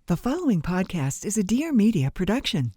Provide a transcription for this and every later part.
The following podcast is a Dear Media production.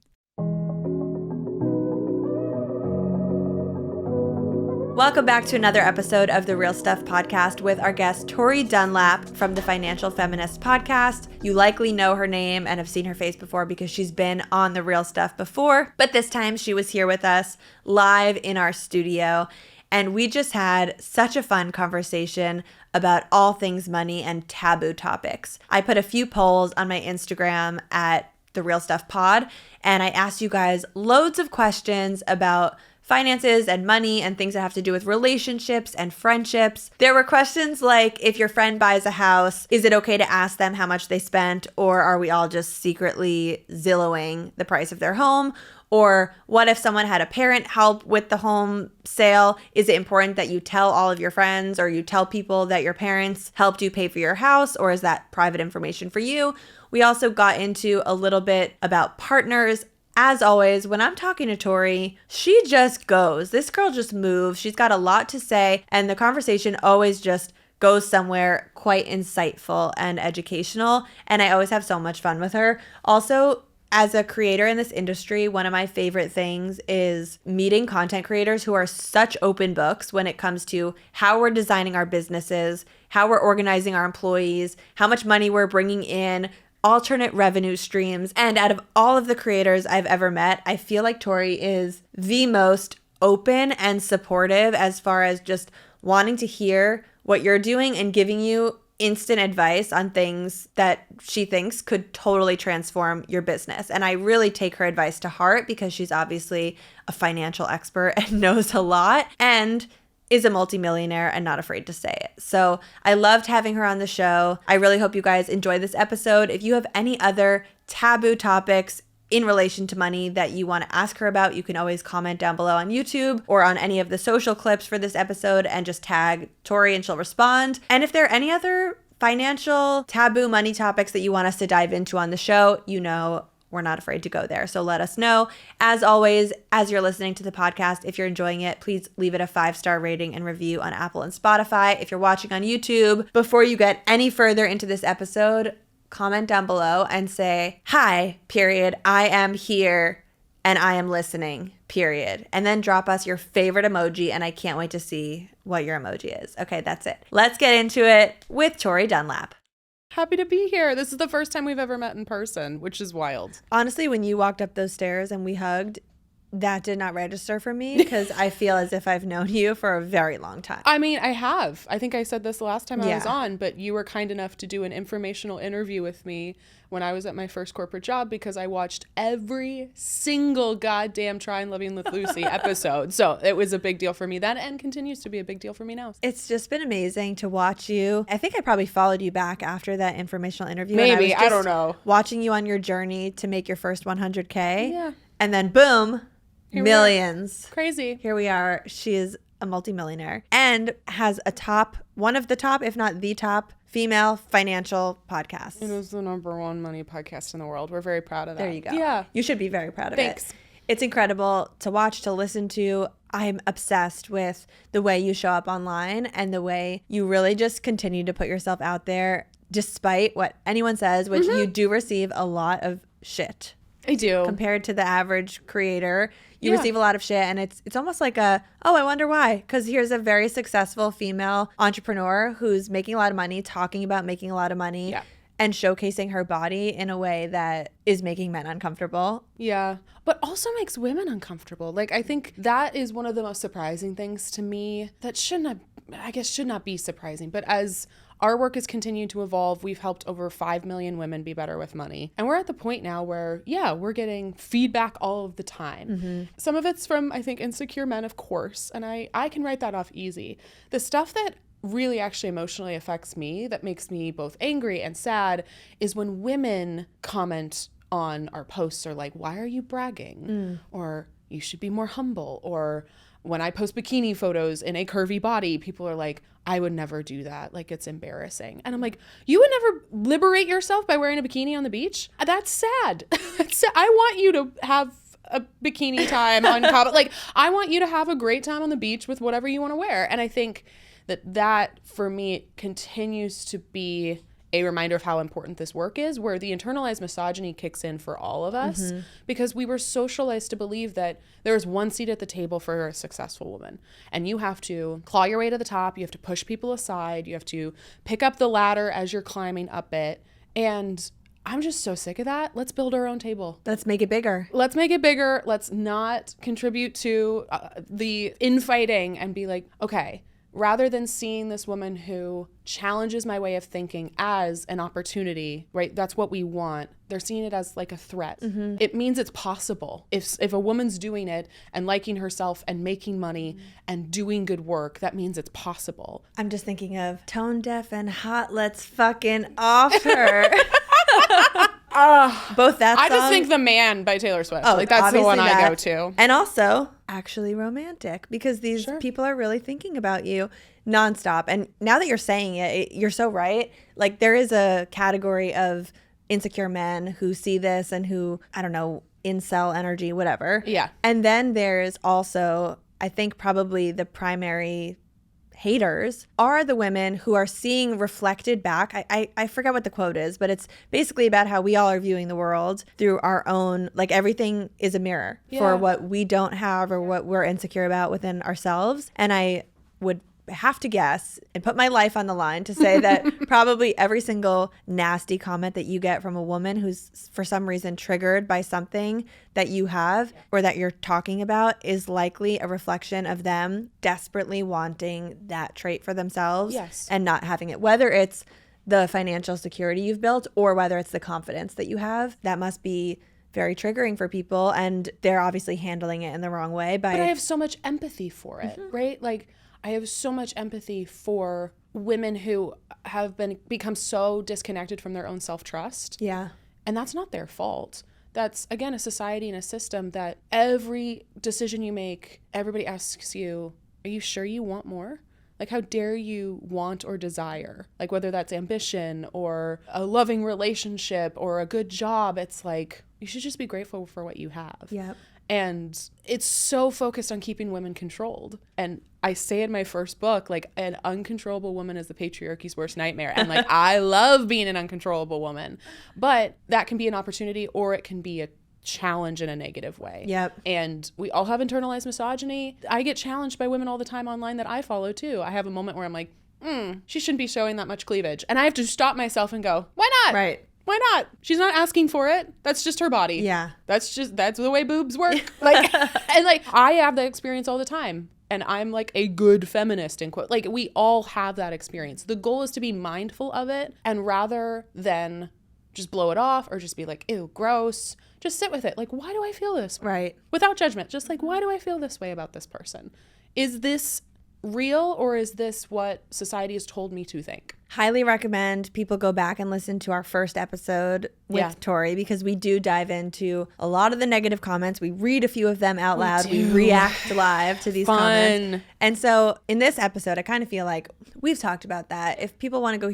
Welcome back to another episode of the Real Stuff podcast with our guest, Tori Dunlap from the Financial Feminist podcast. You likely know her name and have seen her face before because she's been on the Real Stuff before, but this time she was here with us live in our studio. And we just had such a fun conversation about all things money and taboo topics. I put a few polls on my Instagram at the Real Stuff Pod, and I asked you guys loads of questions about finances and money and things that have to do with relationships and friendships. There were questions like, if your friend buys a house, is it okay to ask them how much they spent, or are we all just secretly Zillow-ing the price of their home? Or what if someone had a parent help with the home sale? Is it important that you tell all of your friends or you tell people that your parents helped you pay for your house, or is that private information for you? We also got into a little bit about partners. As always, when I'm talking to Tori, she just goes. This girl just moves. She's got a lot to say, and the conversation always just goes somewhere quite insightful and educational, and I always have so much fun with her. Also, as a creator in this industry, one of my favorite things is meeting content creators who are such open books when it comes to how we're designing our businesses, how we're organizing our employees, how much money we're bringing in, alternate revenue streams. And out of all of the creators I've ever met, I feel like Tori is the most open and supportive as far as just wanting to hear what you're doing and giving you instant advice on things that she thinks could totally transform your business. And I really take her advice to heart because she's obviously a financial expert and knows a lot and is a multimillionaire and not afraid to say it. So I loved having her on the show. I really hope you guys enjoy this episode. If you have any other taboo topics in relation to money that you want to ask her about, you can always comment down below on YouTube or on any of the social clips for this episode and just tag Tori and she'll respond. And if there are any other financial taboo money topics that you want us to dive into on the show, you know we're not afraid to go there. So let us know. As always, as you're listening to the podcast, if you're enjoying it, please leave it a 5-star rating and review on Apple and Spotify. If you're watching on YouTube, before you get any further into this episode, comment down below and say, hi, period, I am here and I am listening, period. And then drop us your favorite emoji, and I can't wait to see what your emoji is. Okay, that's it. Let's get into it with Tori Dunlap. Happy to be here. This is the first time we've ever met in person, which is wild. Honestly, when you walked up those stairs and we hugged, that did not register for me because I feel as if I've known you for a very long time. I mean, I have. I think I said this the last time I was on, but you were kind enough to do an informational interview with me when I was at my first corporate job because I watched every single goddamn Try and Living with Lucie episode. So it was a big deal for me then and continues to be a big deal for me now. It's just been amazing to watch you. I think I probably followed you back after that informational interview. Maybe. I don't know. Watching you on your journey to make your first 100K. Yeah. And then boom. Here Millions. Crazy. Here we are. She is a multimillionaire and has one of the top, if not the top, female financial podcast. It is the #1 money podcast in the world. We're very proud of that. There you go. Yeah. You should be very proud of Thanks. it. It's incredible to watch, to listen to. I'm obsessed with the way you show up online and the way you really just continue to put yourself out there despite what anyone says, which you do receive a lot of shit. I do. Compared to the average creator, you receive a lot of shit, and it's almost like I wonder why. Because here's a very successful female entrepreneur who's making a lot of money, talking about making a lot of money, and showcasing her body in a way that is making men uncomfortable. Yeah, but also makes women uncomfortable. Like, I think that is one of the most surprising things to me that should not be surprising. But as our work has continued to evolve, we've helped over 5 million women be better with money. And we're at the point now where, we're getting feedback all of the time. Mm-hmm. Some of it's from, I think, insecure men, of course. And I can write that off easy. The stuff that really actually emotionally affects me, that makes me both angry and sad, is when women comment on our posts or like, why are you bragging? Or you should be more humble. Or when I post bikini photos in a curvy body, people are like, I would never do that. Like, it's embarrassing. And I'm like, you would never liberate yourself by wearing a bikini on the beach? That's sad. I want you to have a bikini time on Cabo. Like, I want you to have a great time on the beach with whatever you want to wear. And I think that for me continues to be a reminder of how important this work is, where the internalized misogyny kicks in for all of us because we were socialized to believe that there is one seat at the table for a successful woman. And you have to claw your way to the top. You have to push people aside. You have to pick up the ladder as you're climbing up it. And I'm just so sick of that. Let's build our own table. Let's make it bigger. Let's make it bigger. Let's not contribute to the infighting and be like, okay, rather than seeing this woman who challenges my way of thinking as an opportunity, right? That's what we want. They're seeing it as like a threat. It means it's possible. If a woman's doing it and liking herself and making money and doing good work, that means it's possible. I'm just thinking of tone deaf and hot. Let's fucking off her. Both that song. I just think The Man by Taylor Swift. Like that's the one I go to. And also actually romantic, because these people are really thinking about you nonstop. And now that you're saying it, you're so right. Like there is a category of insecure men who see this and who, I don't know, incel energy, whatever. Yeah. And then there's also, I think probably the primary haters are the women who are seeing reflected back. I forget what the quote is, but it's basically about how we all are viewing the world through our own, like everything is a mirror for what we don't have or what we're insecure about within ourselves. And I would have to guess and put my life on the line to say that probably every single nasty comment that you get from a woman who's for some reason triggered by something that you have or that you're talking about is likely a reflection of them desperately wanting that trait for themselves and not having it, whether it's the financial security you've built or whether it's the confidence that you have. That must be very triggering for people, and they're obviously handling it in the wrong way. But I have so much empathy for it, right? Like I have so much empathy for women who have become so disconnected from their own self-trust. Yeah. And that's not their fault. That's, again, a society and a system that every decision you make, everybody asks you, are you sure you want more? Like, how dare you want or desire? Like, whether that's ambition or a loving relationship or a good job, it's like, you should just be grateful for what you have. Yep. And it's so focused on keeping women controlled. And I say in my first book, like, an uncontrollable woman is the patriarchy's worst nightmare. And like, I love being an uncontrollable woman, but that can be an opportunity or it can be a challenge in a negative way. Yep. And we all have internalized misogyny. I get challenged by women all the time online that I follow too. I have a moment where I'm like, she shouldn't be showing that much cleavage. And I have to stop myself and go, why not? Right. Why not? She's not asking for it. That's just her body. Yeah. That's the way boobs work. Like, and like, I have that experience all the time. And I'm like a good feminist, in quote. Like, we all have that experience. The goal is to be mindful of it. And rather than just blow it off or just be like, ew, gross, just sit with it. Like, why do I feel this way? Right. Without judgment. Just like, why do I feel this way about this person? Is this real or is this what society has told me to think? Highly recommend people go back and listen to our first episode with Tori, because we do dive into a lot of the negative comments. We read a few of them out loud. We react live to these comments. And so in this episode, I kind of feel like we've talked about that. If people want to go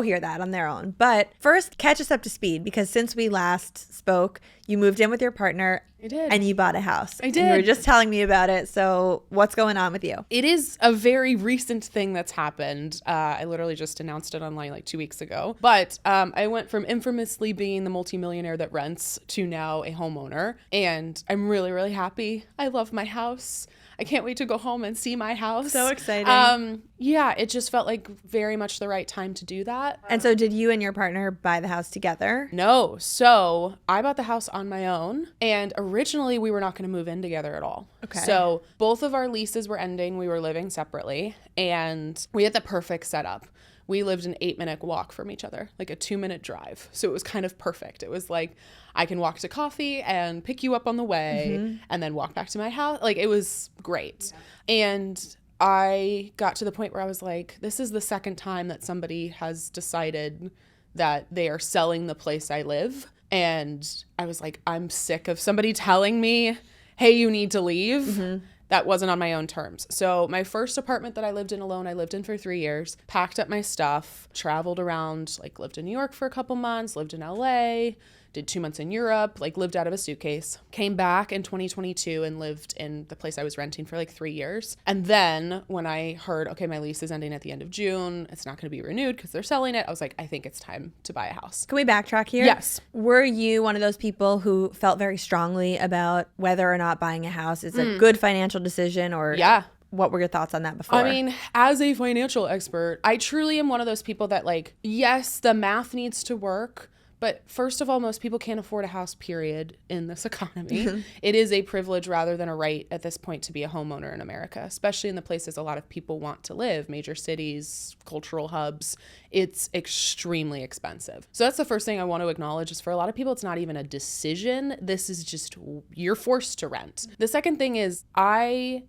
hear that on their own. But first, catch us up to speed, because since we last spoke, you moved in with your partner. I did. And you bought a house. I did. And you were just telling me about it. So what's going on with you? It is a very recent thing that's happened. I literally just announced it online like 2 weeks ago. But I went from infamously being the multimillionaire that rents to now a homeowner. And I'm really, really happy. I love my house. I can't wait to go home and see my house. So exciting. Yeah, it just felt like very much the right time to do that. And so did you and your partner buy the house together? No. So I bought the house on my own. And originally we were not going to move in together at all. Okay. So both of our leases were ending. We were living separately. And we had the perfect setup. We lived an 8-minute walk from each other, like a 2-minute drive. So it was kind of perfect. It was like, I can walk to coffee and pick you up on the way and then walk back to my house. Like, it was great. Yeah. And I got to the point where I was like, this is the second time that somebody has decided that they are selling the place I live. And I was like, I'm sick of somebody telling me, hey, you need to leave. that wasn't on my own terms. So my first apartment that I lived in alone, I lived in for 3 years, packed up my stuff, traveled around, like lived in New York for a couple months, lived in LA, did 2 months in Europe, like lived out of a suitcase, came back in 2022 and lived in the place I was renting for like 3 years. And then when I heard, okay, my lease is ending at the end of June, it's not going to be renewed because they're selling it, I was like, I think it's time to buy a house. Can we backtrack here? Yes. Were you one of those people who felt very strongly about whether or not buying a house is a good financial decision, or Yeah. what were your thoughts on that before? I mean, as a financial expert, I truly am one of those people that like, yes, the math needs to work. But first of all, most people can't afford a house, period, in this economy. It is a privilege rather than a right at this point to be a homeowner in America, especially in the places a lot of people want to live, major cities, cultural hubs. It's extremely expensive. So that's the first thing I want to acknowledge is for a lot of people, it's not even a decision. This is just, you're forced to rent. The second thing is I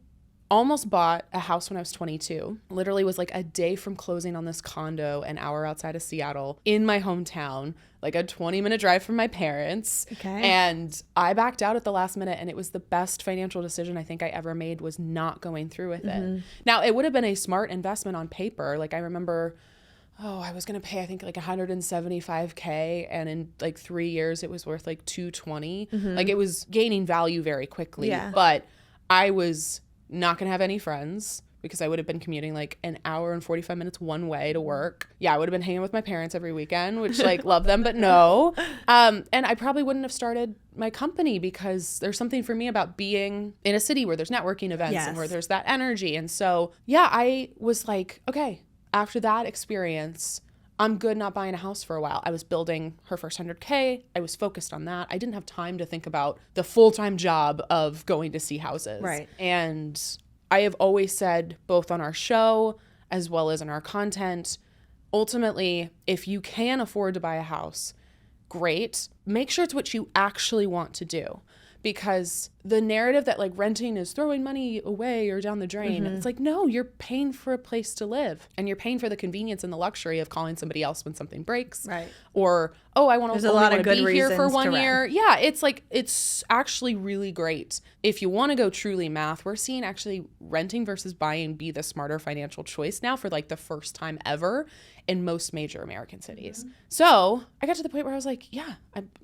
almost bought a house when I was 22. Literally was like a day from closing on this condo an hour outside of Seattle in my hometown, like a 20-minute drive from my parents. Okay. And I backed out at the last minute, and it was the best financial decision I think I ever made, was not going through with it. Now, it would have been a smart investment on paper. Like I remember, I was going to pay, I think like $175K, and in like 3 years it was worth like $220. Like it was gaining value very quickly. Yeah. But I was not going to have any friends because I would have been commuting like an hour and 45 minutes one way to work. Yeah, I would have been hanging with my parents every weekend, which like love them, but no. And I probably wouldn't have started my company because there's something for me about being in a city where there's networking events and where there's that energy. And so, yeah, I was like, okay, after that experience, I'm good not buying a house for a while. I was building her first 100K. I was focused on that. I didn't have time to think about the full-time job of going to see houses. Right. And I have always said, both on our show as well as in our content, ultimately, if you can afford to buy a house, great. Make sure it's what you actually want to do. Because the narrative that like renting is throwing money away or down the drain, it's like, no, you're paying for a place to live, and you're paying for the convenience and the luxury of calling somebody else when something breaks. Right. Or, I want to be here for 1 year. Rent. Yeah, it's like, it's actually really great. If you want to go truly math, we're seeing actually renting versus buying be the smarter financial choice now for like the first time ever in most major American cities. So I got to the point where I was like, yeah,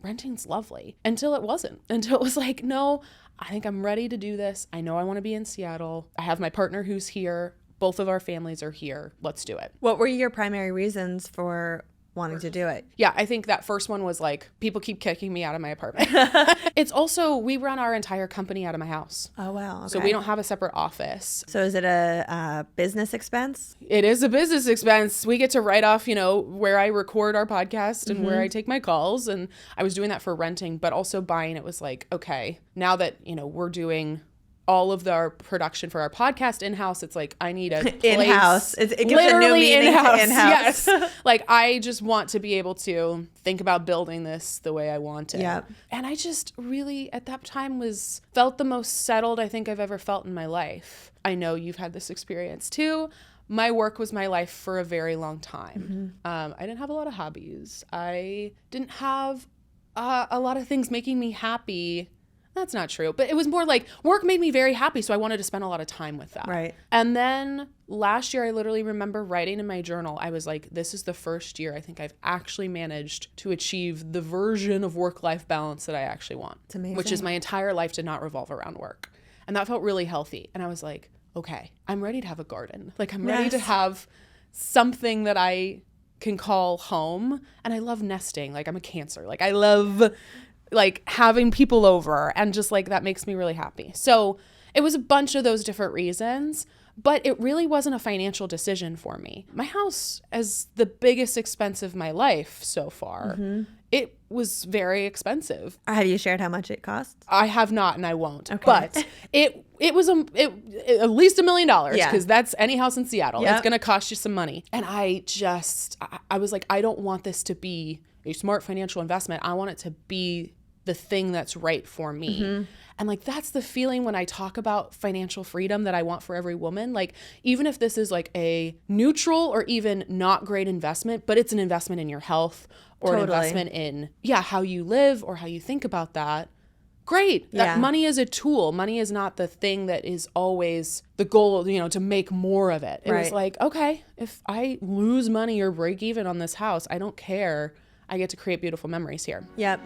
renting's lovely, until it wasn't. Until it was like, no, I think I'm ready to do this. I know I want to be in Seattle. I have my partner who's here. Both of our families are here. Let's do it. What were your primary reasons for wanting to do it? Yeah, I think that first one was like, people keep kicking me out of my apartment. It's also, we run our entire company out of my house. Oh, wow. Okay. So we don't have a separate office. So is it a business expense? It is a business expense. We get to write off, where I record our podcast and where I take my calls. And I was doing that for renting, but also buying. It was like, okay, now that, we're doing all of our production for our podcast in-house, it's like, I need a place. In-house. It gives literally a new meaning in-house. to in-house. Yes. Like, I just want to be able to think about building this the way I want it. Yep. And I just really, at that time, felt the most settled I think I've ever felt in my life. I know you've had this experience too. My work was my life for a very long time. I didn't have a lot of hobbies. I didn't have a lot of things making me happy. That's not true. But it was more like work made me very happy, so I wanted to spend a lot of time with that. Right. And then last year, I literally remember writing in my journal, I was like, this is the first year I think I've actually managed to achieve the version of work-life balance that I actually want. It's amazing. Which is my entire life did not revolve around work. And that felt really healthy. And I was like, okay, I'm ready to have a garden. Like, I'm ready to have something that I can call home. And I love nesting. Like, I'm a Cancer. Like, I love like having people over, and just like that makes me really happy. So it was a bunch of those different reasons, but it really wasn't a financial decision for me. My house, as the biggest expense of my life so far, it was very expensive. Have you shared how much it costs? I have not, and I won't. Okay. But it was at least $1 million, because that's any house in Seattle. Yep. It's going to cost you some money. And I was like, I don't want this to be a smart financial investment. I want it to be the thing that's right for me. And like, that's the feeling when I talk about financial freedom that I want for every woman. Like, even if this is like a neutral or even not great investment, but it's an investment in your health or an investment in, how you live or how you think about that, great. Yeah. That money is a tool. Money is not the thing that is always the goal, to make more of it. It was like, okay, if I lose money or break even on this house, I don't care. I get to create beautiful memories here. Yep.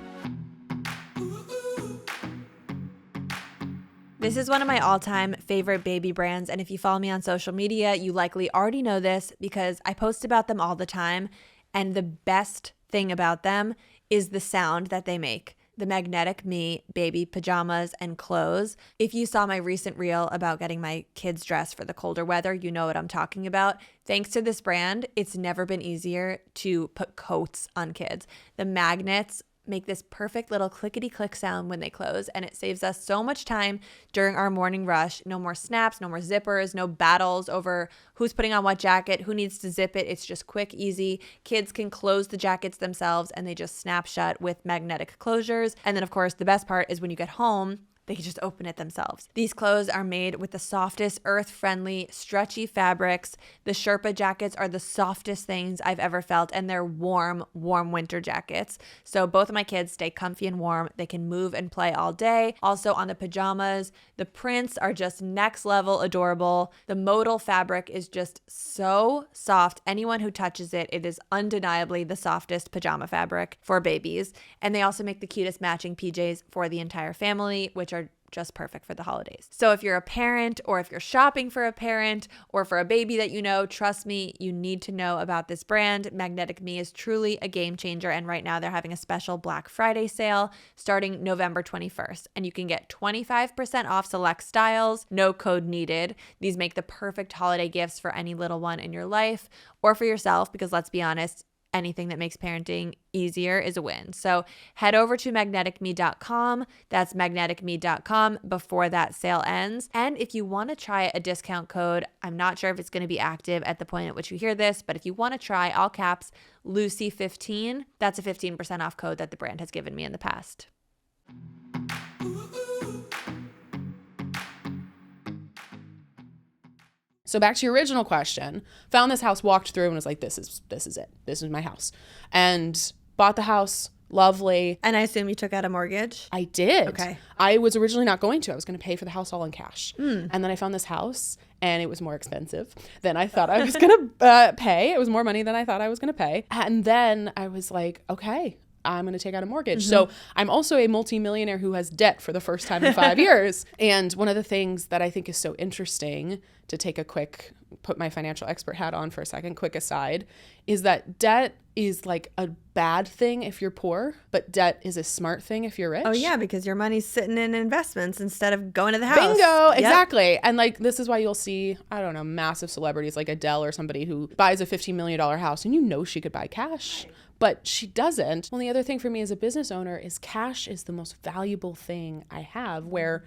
This is one of my all-time favorite baby brands, and if you follow me on social media, you likely already know this because I post about them all the time, and the best thing about them is the sound that they make. The Magnetic Me baby pajamas and clothes. If you saw my recent reel about getting my kids dressed for the colder weather, you know what I'm talking about. Thanks to this brand, it's never been easier to put coats on kids. The magnets make this perfect little clickety-click sound when they close, and it saves us so much time during our morning rush. No more snaps, no more zippers, no battles over who's putting on what jacket, who needs to zip it. It's just quick, easy. Kids can close the jackets themselves, and they just snap shut with magnetic closures. And then, of course, the best part is when you get home, they can just open it themselves. These clothes are made with the softest, earth-friendly, stretchy fabrics. The Sherpa jackets are the softest things I've ever felt, and they're warm, warm winter jackets. So both of my kids stay comfy and warm. They can move and play all day. Also on the pajamas, the prints are just next level adorable. The modal fabric is just so soft. Anyone who touches it, it is undeniably the softest pajama fabric for babies. And they also make the cutest matching PJs for the entire family, which are just perfect for the holidays. So if you're a parent, or if you're shopping for a parent or for a baby that you know, trust me, you need to know about this brand. Magnetic Me is truly a game changer, and right now they're having a special Black Friday sale starting November 21st, and you can get 25% off select styles, no code needed. These make the perfect holiday gifts for any little one in your life or for yourself, because let's be honest, anything that makes parenting easier is a win. So head over to magneticme.com. That's magneticme.com before that sale ends. And if you want to try a discount code, I'm not sure if it's going to be active at the point at which you hear this, but if you want to try, all caps, Lucie15, that's a 15% off code that the brand has given me in the past. So back to your original question, found this house, walked through and was like, this is it. This is my house. And bought the house. Lovely. And I assume you took out a mortgage? I did. Okay. I was originally not going to. I was going to pay for the house all in cash. And then I found this house and it was more expensive than I thought I was going to pay. It was more money than I thought I was going to pay. And then I was like, okay, I'm going to take out a mortgage. So I'm also a multimillionaire who has debt for the first time in 5 years. And one of the things that I think is so interesting, to take a quick, put my financial expert hat on for a second, quick aside, is that debt is like a bad thing if you're poor, but debt is a smart thing if you're rich. Oh yeah, because your money's sitting in investments instead of going to the house. Bingo, Yep. exactly. And like, this is why you'll see, I don't know, massive celebrities like Adele or somebody who buys a $15 million house and you know she could buy cash, but she doesn't. Well, the other thing for me as a business owner is cash is the most valuable thing I have, where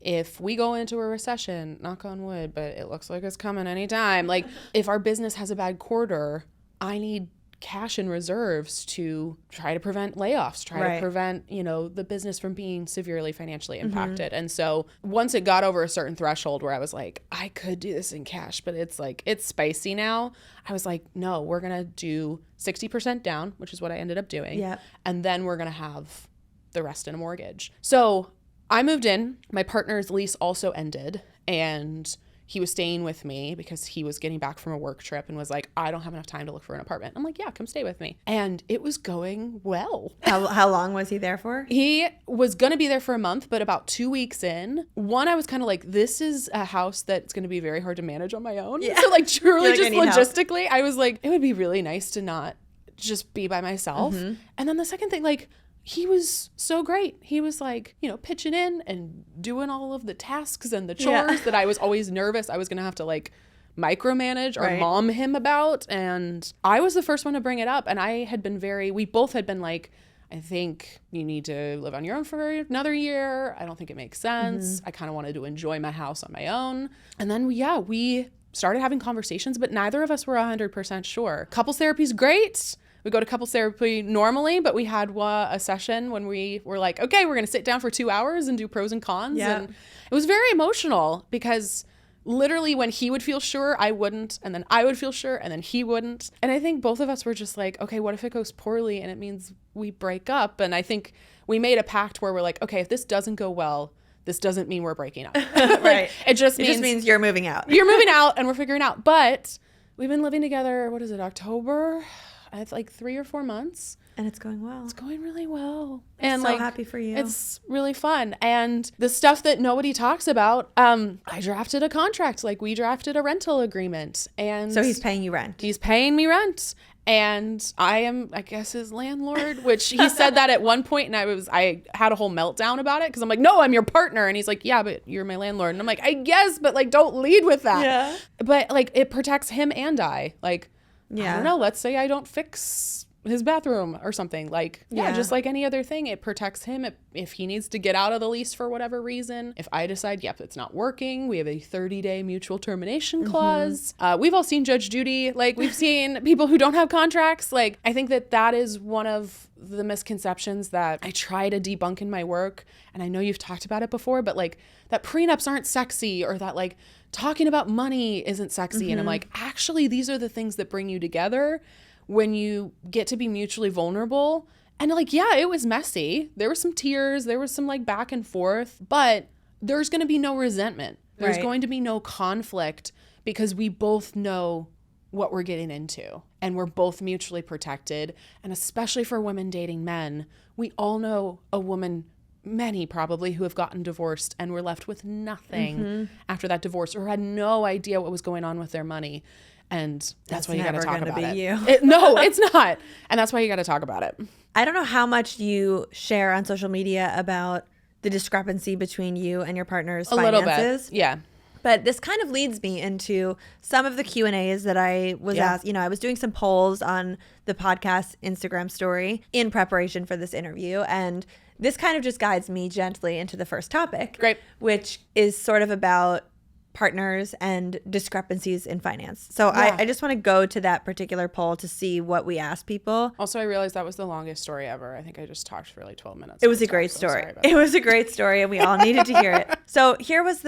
if we go into a recession, knock on wood, but it looks like it's coming anytime. Like, if our business has a bad quarter, I need cash and reserves to try to prevent layoffs, try to prevent, the business from being severely financially impacted. And so once it got over a certain threshold where I was like, I could do this in cash, but it's like, it's spicy now. I was like, no, we're going to do 60% down, which is what I ended up doing. Yep. And then we're going to have the rest in a mortgage. So I moved in. My partner's lease also ended, and he was staying with me because he was getting back from a work trip and was like, I don't have enough time to look for an apartment. I'm like, yeah, come stay with me. And it was going well. How long was he there for? He was going to be there for a month, but about 2 weeks in, I was kind of like, this is a house that's going to be very hard to manage on my own. Yeah. So like truly just logistically, I was like, it would be really nice to not just be by myself. And then the second thing, like, he was so great. He was like, pitching in and doing all of the tasks and the chores that I was always nervous I was going to have to like micromanage or mom him about. And I was the first one to bring it up. And we both had been like, I think you need to live on your own for another year. I don't think it makes sense. I kind of wanted to enjoy my house on my own. And then we started having conversations, but neither of us were 100% sure. Couples therapy is great. We go to couples therapy normally, but we had a session when we were like, okay, we're going to sit down for 2 hours and do pros and cons. Yeah. And it was very emotional because literally when he would feel sure, I wouldn't. And then I would feel sure, and then he wouldn't. And I think both of us were just like, okay, what if it goes poorly and it means we break up? And I think we made a pact where we're like, okay, if this doesn't go well, this doesn't mean we're breaking up. Right. It just means you're moving out. You're moving out and we're figuring out. But we've been living together, what is it, October? It's like 3 or 4 months. And it's going well. It's going really well. I'm so happy for you. It's really fun. And the stuff that nobody talks about, I drafted a contract. Like, we drafted a rental agreement. And so he's paying you rent. He's paying me rent. And I am, I guess, his landlord, which he said that at one point, and I had a whole meltdown about it because I'm like, no, I'm your partner. And he's like, yeah, but you're my landlord. And I'm like, I guess, but like, don't lead with that. Yeah. But like, it protects him and I. Like, yeah. I don't know, let's say I don't fix his bathroom or something, like, yeah, just like any other thing, it protects him if he needs to get out of the lease for whatever reason. If I decide, yep, it's not working, we have a 30-day mutual termination clause. We've all seen Judge Judy. Like, we've seen people who don't have contracts. Like, I think that is one of the misconceptions that I try to debunk in my work. And I know you've talked about it before, but like, that prenups aren't sexy, or that like talking about money isn't sexy. And I'm like, actually, these are the things that bring you together when you get to be mutually vulnerable. And like, yeah, it was messy. There were some tears. There was some like back and forth, but there's going to be no resentment. There's going to be no conflict because we both know what we're getting into and we're both mutually protected. And especially for women dating men, we all know a woman, many probably, who have gotten divorced and were left with nothing after that divorce, or had no idea what was going on with their money. And that's why you got to talk about it. No, it's not. And that's why you got to talk about it. I don't know how much you share on social media about the discrepancy between you and your partner's finances. A little bit, yeah. But this kind of leads me into some of the Q&As that I was asked. You know, I was doing some polls on the podcast Instagram story in preparation for this interview. And this kind of just guides me gently into the first topic. Great. Which is sort of about partners and discrepancies in finance. So I just want to go to that particular poll to see what we asked people. Also, I realized that was the longest story ever. I think I just talked for like 12 minutes. It was a great story. It was a great story, and we all needed to hear it. So here was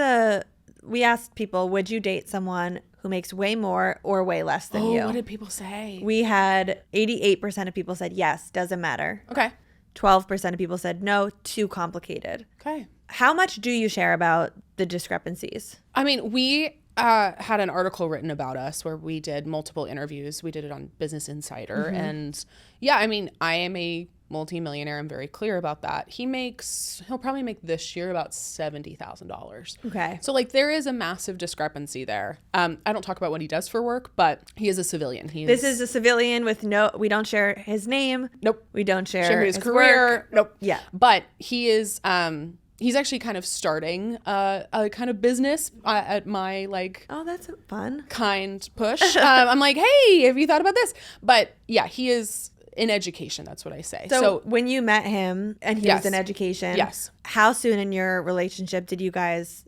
we asked people, would you date someone who makes way more or way less than you? What did people say? We had 88% of people said yes, doesn't matter. Okay. 12% of people said no, too complicated. Okay. How much do you share about the discrepancies? I mean, we had an article written about us where we did multiple interviews. We did it on Business Insider. And yeah, I mean, I am a multimillionaire. I'm very clear about that. He'll probably make this year about $70,000. Okay. So like, there is a massive discrepancy there. I don't talk about what he does for work, but he is a civilian. This is a civilian with we don't share his name. Nope. We don't share his career. Work. Nope. Yeah. But he is, he's actually kind of starting a kind of business at my like, oh, that's fun, kind push. I'm like, hey, have you thought about this? But yeah, he is in education. That's what I say. So when you met him and he was in education, how soon in your relationship did you guys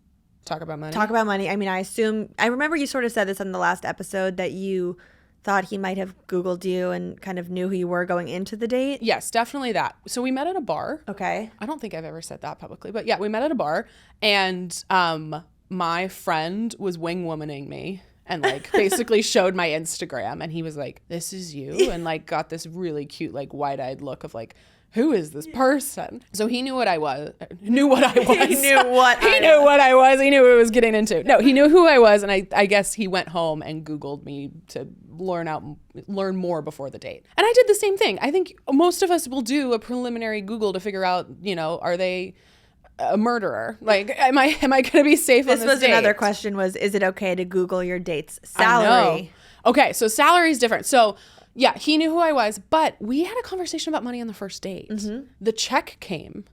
talk about money? I mean, I remember you sort of said this on the last episode that you thought he might have Googled you and kind of knew who you were going into the date. Yes, definitely that. So we met at a bar. Okay. I don't think I've ever said that publicly, but yeah, we met at a bar, and my friend was wing-womaning me and like basically showed my Instagram, and he was like, this is you, and like got this really cute like wide-eyed look of like, who is this person? So he knew what I was. He knew what I was. He knew what I was. He knew what I was getting into. No, he knew who I was, and I guess he went home and Googled me to learn more before the date. And I did the same thing. I think most of us will do a preliminary Google to figure out, you know, are they a murderer? Like, am I going to be safe on this date? This was another question, is it okay to Google your date's salary? Okay, so salary is different. So yeah, he knew who I was, but we had a conversation about money on the first date. The check came,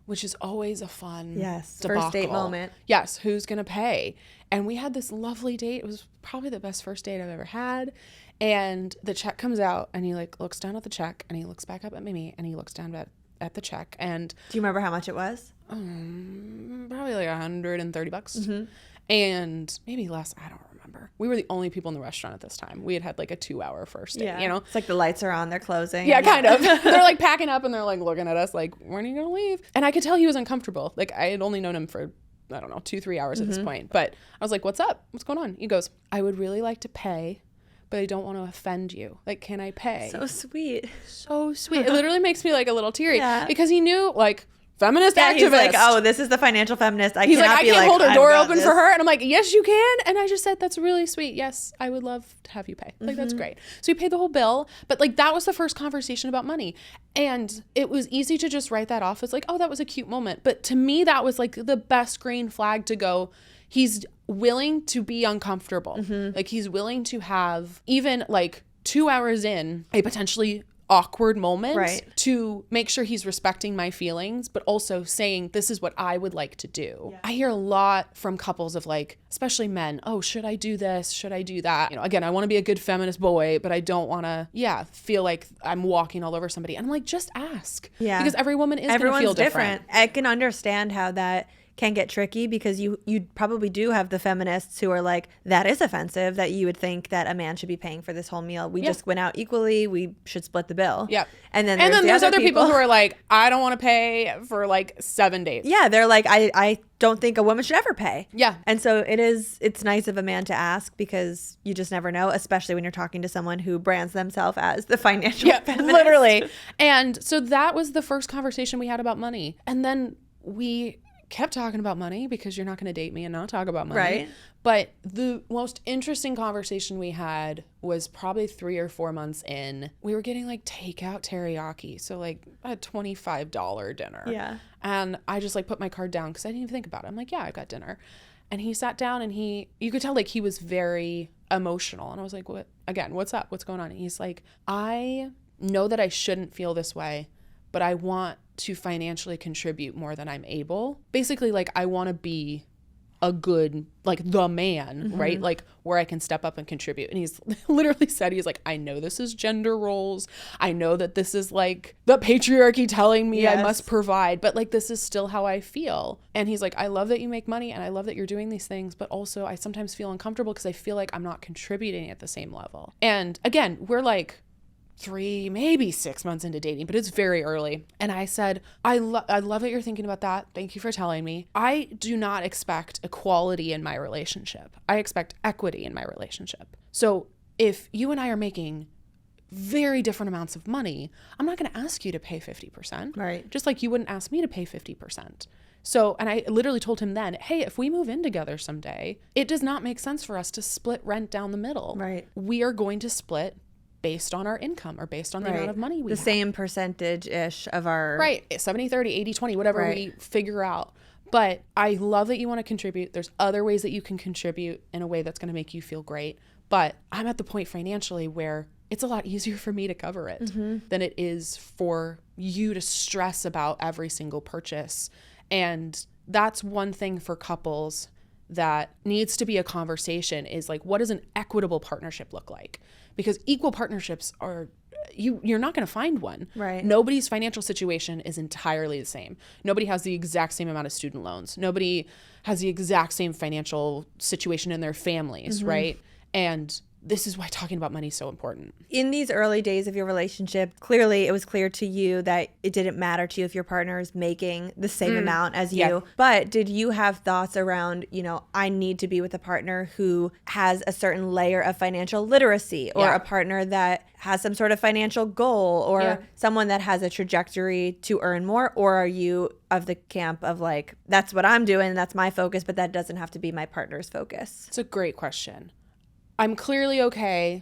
which is always a fun debacle. First date moment. Yes, who's going to pay? And we had this lovely date. It was probably the best first date I've ever had. And the check comes out, and he like looks down at the check, and he looks back up at me, and he looks down at the check. And do you remember how much it was? Probably like $130. And maybe less. I don't remember. We were the only people in the restaurant at this time. We had like a 2-hour first date, you know? It's like the lights are on, they're closing. Yeah, kind of. They're like packing up, and they're like looking at us like, when are you going to leave? And I could tell he was uncomfortable. Like, I had only known him for I don't know, 2-3 hours at this point. But I was like, what's up? What's going on? He goes, I would really like to pay, but I don't want to offend you. Like, can I pay? So sweet. So sweet. It literally makes me like a little teary Yeah. because he knew like feminist activist. He's like, oh, this is the financial feminist. He's like, I can't hold her door open for her. And I'm like, yes, you can. And I just said, that's really sweet. Yes, I would love to have you pay. Like, that's great. So he paid the whole bill. But like, that was the first conversation about money. And it was easy to just write that off as like, oh, that was a cute moment. But to me, that was like the best green flag to go, he's willing to be uncomfortable. Like, he's willing to have even like 2 hours in a potentially awkward moment to make sure he's respecting my feelings, but also saying, this is what I would like to do. I hear a lot from couples of like, especially men, oh, should I do this? Should I do that? You know, again, I want to be a good feminist boy, but I don't want to, feel like I'm walking all over somebody. And I'm like, just ask. Yeah. Because every woman is going to feel different. I can understand how that can get tricky because you probably do have the feminists who are like, that is offensive that you would think that a man should be paying for this whole meal. We just went out equally. We should split the bill. Yeah. And then there's other people who are like, I don't want to pay for like 7 days. Yeah. They're like, I don't think a woman should ever pay. Yeah. And so it's nice of a man to ask because you just never know, especially when you're talking to someone who brands themselves as the financial feminist. Literally. And so that was the first conversation we had about money. And then we kept talking about money because you're not going to date me and not talk about money. Right. But the most interesting conversation we had was probably 3 or 4 months in. We were getting like takeout teriyaki. So like a $25 dinner. Yeah. And I just like put my card down because I didn't even think about it. I'm like, yeah, I got dinner. And he sat down and you could tell like he was very emotional. And I was like, what's up? What's going on? And he's like, I know that I shouldn't feel this way, but I want to financially contribute more than I'm able. Basically, like, I want to be a good, like, the man, right? Like, where I can step up and contribute. And he's literally said, he's like, I know this is gender roles. I know that this is like the patriarchy telling me I must provide, but like, this is still how I feel. And he's like, I love that you make money and I love that you're doing these things, but also I sometimes feel uncomfortable because I feel like I'm not contributing at the same level. And again, we're like 3, maybe 6 months into dating, but it's very early. And I said, I love that you're thinking about that. Thank you for telling me. I do not expect equality in my relationship. I expect equity in my relationship. So if you and I are making very different amounts of money, I'm not going to ask you to pay 50%. Right. Just like you wouldn't ask me to pay 50%. So, and I literally told him then, hey, if we move in together someday, it does not make sense for us to split rent down the middle. Right. We are going to split based on our income or based on the amount of money we have. The same percentage-ish of our... Right. 70-30, 80-20, whatever we figure out. But I love that you want to contribute. There's other ways that you can contribute in a way that's going to make you feel great. But I'm at the point financially where it's a lot easier for me to cover it than it is for you to stress about every single purchase. And that's one thing for couples that needs to be a conversation is like, what does an equitable partnership look like? Because equal partnerships are, you're not going to find one. Right. Nobody's financial situation is entirely the same. Nobody has the exact same amount of student loans. Nobody has the exact same financial situation in their families, right? And this is why talking about money is so important. In these early days of your relationship, clearly it was clear to you that it didn't matter to you if your partner is making the same amount as you. But did you have thoughts around, I need to be with a partner who has a certain layer of financial literacy or a partner that has some sort of financial goal or someone that has a trajectory to earn more? Or are you of the camp of like, that's what I'm doing, that's my focus, but that doesn't have to be my partner's focus? It's a great question. I'm clearly okay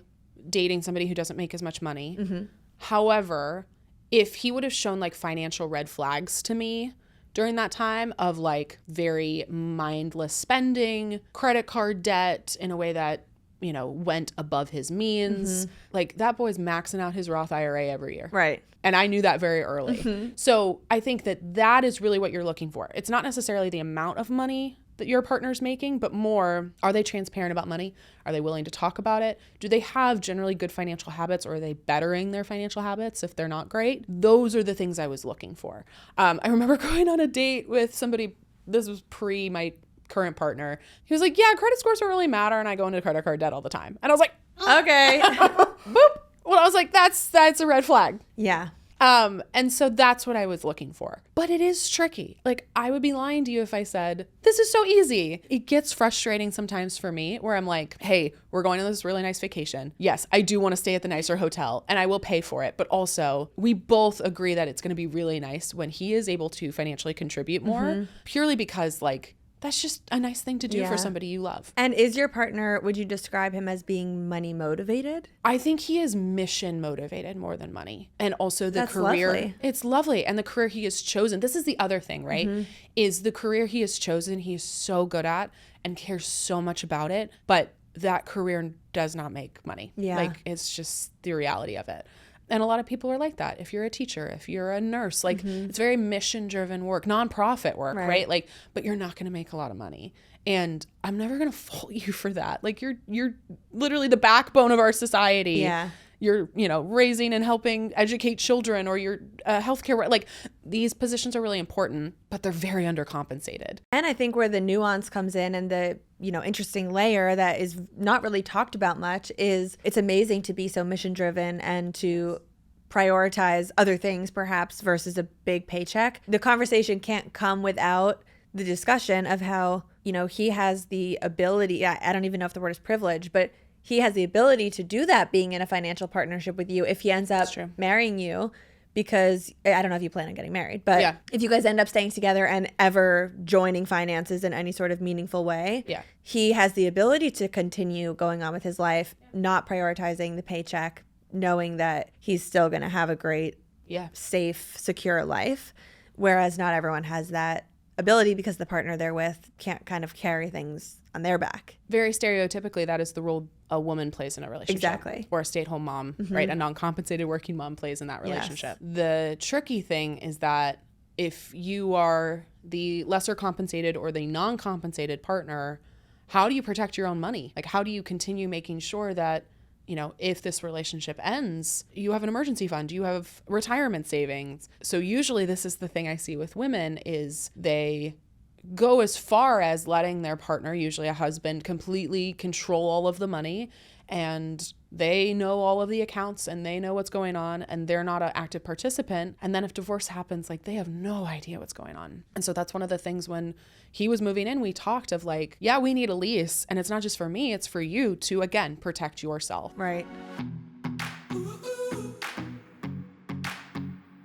dating somebody who doesn't make as much money. However, if he would have shown like financial red flags to me during that time of like very mindless spending, credit card debt in a way that, went above his means, like that boy's maxing out his Roth IRA every year. Right. And I knew that very early. So I think that is really what you're looking for. It's not necessarily the amount of money that your partner's making, but more, are they transparent about money? Are they willing to talk about it? Do they have generally good financial habits, or are they bettering their financial habits if they're not great? Those are the things I was looking for. I remember going on a date with somebody, this was pre my current partner. He was like, yeah, credit scores don't really matter, and I go into credit card debt all the time. And I was like, okay. Boop. Well, I was like, that's a red flag. Yeah. And so that's what I was looking for. But it is tricky. Like, I would be lying to you if I said, this is so easy. It gets frustrating sometimes for me where I'm like, hey, we're going on this really nice vacation. Yes, I do want to stay at the nicer hotel and I will pay for it. But also, we both agree that it's going to be really nice when he is able to financially contribute more, purely because, like, that's just a nice thing to do for somebody you love. And is your partner, would you describe him as being money motivated? I think he is mission motivated more than money. And also the career. Lovely. It's lovely. And the career he has chosen. This is the other thing, right? Is the career he has chosen, he is so good at and cares so much about it. But that career does not make money. Yeah. Like, it's just the reality of it. And a lot of people are like that. If you're a teacher, if you're a nurse, like it's very mission-driven work, nonprofit work, right? Like, but you're not going to make a lot of money. And I'm never going to fault you for that. Like, you're literally the backbone of our society. Yeah. You're, raising and helping educate children, or you're healthcare. Like, these positions are really important, but they're very undercompensated. And I think where the nuance comes in and the, interesting layer that is not really talked about much is it's amazing to be so mission driven and to prioritize other things perhaps versus a big paycheck. The conversation can't come without the discussion of how, he has the ability, I don't even know if the word is privilege, but he has the ability to do that being in a financial partnership with you if he ends up marrying you. Because I don't know if you plan on getting married, but if you guys end up staying together and ever joining finances in any sort of meaningful way, he has the ability to continue going on with his life, not prioritizing the paycheck, knowing that he's still going to have a great, safe, secure life. Whereas not everyone has that ability because the partner they're with can't kind of carry things on their back. Very stereotypically, that is the role a woman plays in a relationship. Exactly. Or a stay-at-home mom, right? A non-compensated working mom plays in that relationship. Yes. The tricky thing is that if you are the lesser compensated or the non-compensated partner, how do you protect your own money? Like, how do you continue making sure that, if this relationship ends, you have an emergency fund, you have retirement savings? So usually this is the thing I see with women is they go as far as letting their partner, usually a husband, completely control all of the money, and they know all of the accounts and they know what's going on, and they're not an active participant. And then if divorce happens, like, they have no idea what's going on. And so that's one of the things when he was moving in, we talked of like, we need a lease, and it's not just for me, it's for you to, again, protect yourself. Right.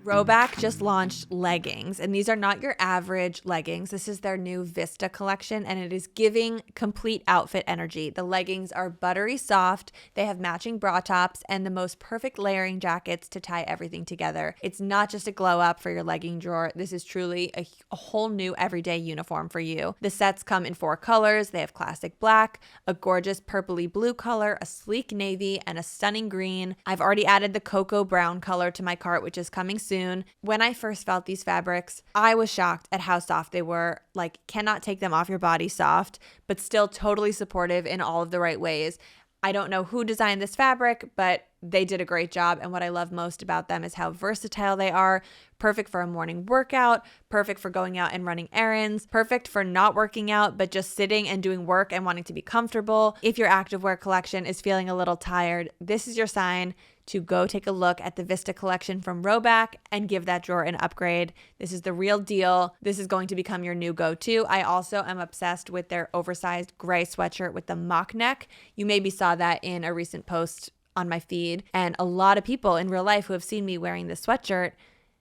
Rhoback just launched leggings, and these are not your average leggings. This is their new Vista collection, and it is giving complete outfit energy. The leggings are buttery soft. They have matching bra tops and the most perfect layering jackets to tie everything together. It's not just a glow up for your legging drawer. This is truly a whole new everyday uniform for you. The sets come in 4 colors. They have classic black, a gorgeous purpley blue color, a sleek navy, and a stunning green. I've already added the cocoa brown color to my cart, which is coming soon. When I first felt these fabrics, I was shocked at how soft they were. Like, cannot take them off your body soft, but still totally supportive in all of the right ways. I don't know who designed this fabric, but they did a great job. And what I love most about them is how versatile they are. Perfect for a morning workout, perfect for going out and running errands, perfect for not working out, but just sitting and doing work and wanting to be comfortable. If your activewear collection is feeling a little tired, this is your sign to go take a look at the Vista collection from Rhoback and give that drawer an upgrade. This is the real deal. This is going to become your new go-to. I also am obsessed with their oversized gray sweatshirt with the mock neck. You maybe saw that in a recent post on my feed. And a lot of people in real life who have seen me wearing this sweatshirt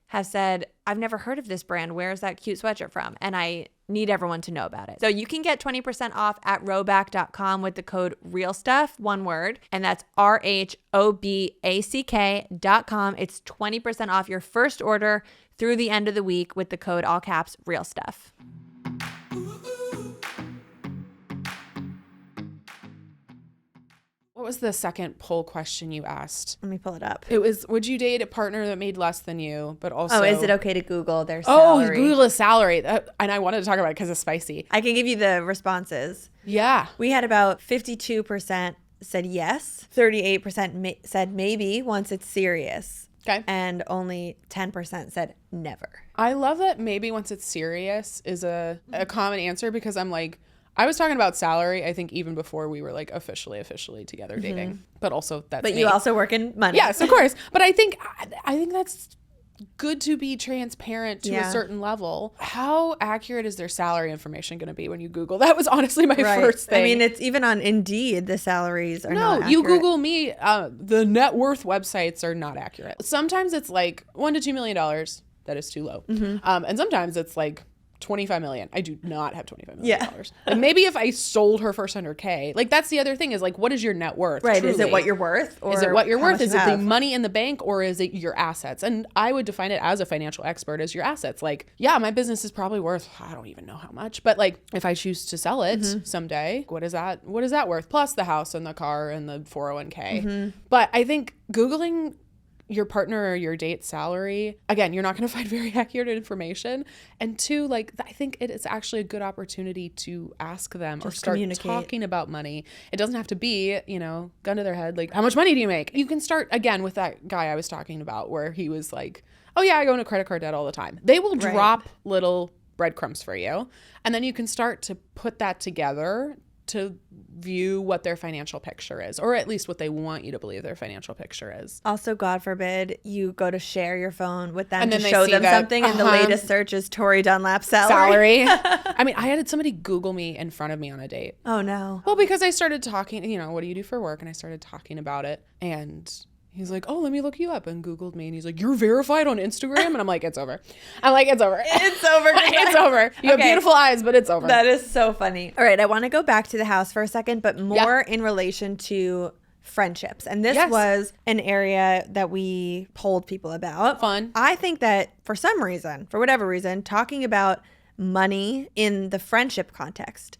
have said, I've never heard of this brand. Where's that cute sweatshirt from? And I need everyone to know about it. So you can get 20% off at rhoback.com with the code REALSTUFF, one word, and that's RHOBACK.com. It's 20% off your first order through the end of the week with the code all caps REALSTUFF. What was the second poll question you asked? Let me pull it up. It was, would you date a partner that made less than you, but also... Oh, is it okay to Google their salary? Oh, Google a salary. And I wanted to talk about it because it's spicy. I can give you the responses. Yeah. We had about 52% said yes, 38% said maybe once it's serious. Okay. And only 10% said never. I love that maybe once it's serious is a common answer, because I'm like... I was talking about salary, I think, even before we were like officially together dating. But also that's But you also work in money. Yes, of course. But I think that's good to be transparent to a certain level. How accurate is their salary information going to be when you Google? That was honestly my first thing. I mean, it's even on Indeed, the salaries are not accurate. You Google me, the net worth websites are not accurate. Sometimes it's like $1 to $2 million. That is too low. And sometimes it's like 25 million. I do not have $25 million. Like maybe if I sold her first 100K, like that's the other thing is like, what is your net worth? Right. Truly? Is it what you're worth? Or is it what you're worth? Is it the money in the bank or is it your assets? And I would define it as a financial expert as your assets. Like, yeah, my business is probably worth, I don't even know how much, but like if I choose to sell it someday, what is that worth? Plus the house and the car and the 401k. But I think Googling your partner or your date's salary, again, you're not going to find very accurate information. And two, like, I think it is actually a good opportunity to ask them or start talking about money. It doesn't have to be, gun to their head, like, how much money do you make? You can start, again, with that guy I was talking about where he was like, oh yeah, I go into credit card debt all the time. They will drop little breadcrumbs for you. And then you can start to put that together to view what their financial picture is, or at least what they want you to believe their financial picture is. Also, God forbid you go to share your phone with them and to show them something and the latest search is Tori Dunlap salary. I mean, I had somebody Google me in front of me on a date. Oh no. Well, because I started talking, what do you do for work? And I started talking about it, and he's like, oh, let me look you up, and Googled me. And he's like, you're verified on Instagram? And I'm like, it's over. I'm like, it's over. It's over. It's over. You have beautiful eyes, but it's over. That is so funny. All right. I want to go back to the house for a second, but more in relation to friendships. And this was an area that we polled people about. Fun. I think that for some reason, for whatever reason, talking about money in the friendship context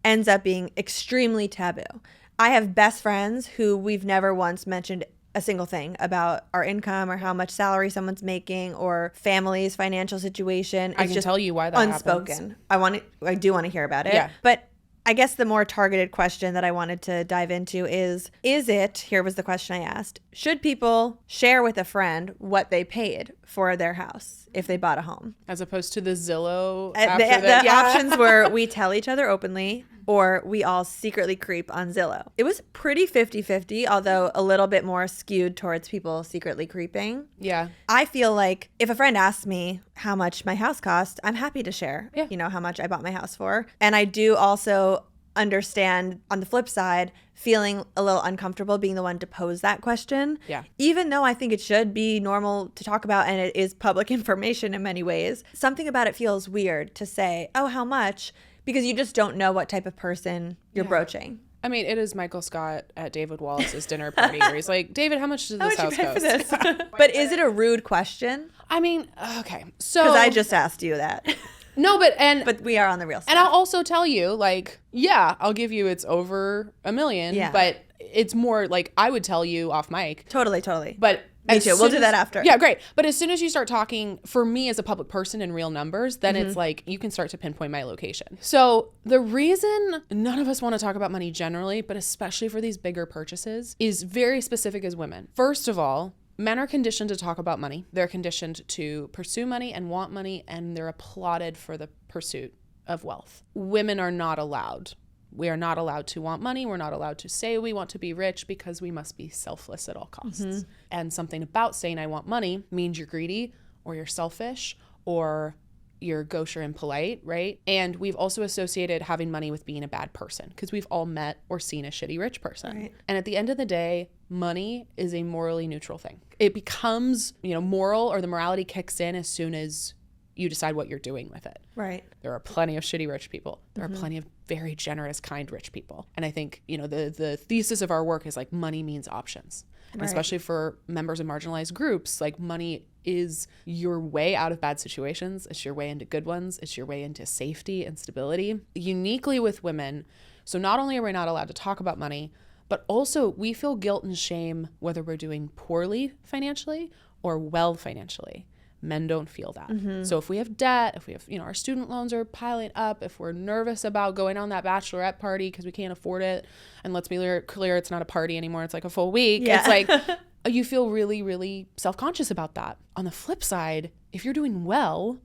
ends up being extremely taboo. I have best friends who we've never once mentioned a single thing about our income or how much salary someone's making or family's financial situation. I can just tell you why that unspoken. happens. I do want to hear about it. Yeah. But I guess the more targeted question that I wanted to dive into is it, here was the question I asked, should people share with a friend what they paid for their house if they bought a home? As opposed to the Zillow The options were we tell each other openly or we all secretly creep on Zillow. It was pretty 50-50, although a little bit more skewed towards people secretly creeping. Yeah. I feel like if a friend asks me how much my house cost, I'm happy to share, how much I bought my house for. And I do also understand, on the flip side, feeling a little uncomfortable being the one to pose that question. Yeah. Even though I think it should be normal to talk about and it is public information in many ways, something about it feels weird to say, oh, how much? Because you just don't know what type of person you're broaching. I mean, it is Michael Scott at David Wallace's dinner party where he's like, David, how much does this house cost? But is it a rude question? I mean, okay. So because I just asked you that. No, but we are on the real stuff. And I'll also tell you, like, yeah, I'll give you it's over $1 million, but it's more like I would tell you off mic. Totally. But me too. We'll do that after. Yeah, great. But as soon as you start talking, for me as a public person in real numbers, then it's like you can start to pinpoint my location. So the reason none of us want to talk about money generally, but especially for these bigger purchases, is very specific as women. First of all, men are conditioned to talk about money. They're conditioned to pursue money and want money, and they're applauded for the pursuit of wealth. Women are not allowed. We are not allowed to want money. We're not allowed to say we want to be rich because we must be selfless at all costs. And something about saying I want money means you're greedy or you're selfish or you're gauche or impolite, right? And we've also associated having money with being a bad person because we've all met or seen a shitty rich person. Right. And at the end of the day, money is a morally neutral thing. It becomes, moral, or the morality kicks in as soon as you decide what you're doing with it. Right. There are plenty of shitty rich people. There are plenty of very generous, kind rich people. And I think, the thesis of our work is like money means options. And especially for members of marginalized groups, like money is your way out of bad situations. It's your way into good ones. It's your way into safety and stability. Uniquely with women, so not only are we not allowed to talk about money, but also we feel guilt and shame whether we're doing poorly financially or well financially. Men don't feel that. So if we have debt, if we have, our student loans are piling up, if we're nervous about going on that bachelorette party because we can't afford it, and let's be clear, it's not a party anymore, it's like a full week. Yeah. It's like you feel really, really self-conscious about that. On the flip side, if you're doing well,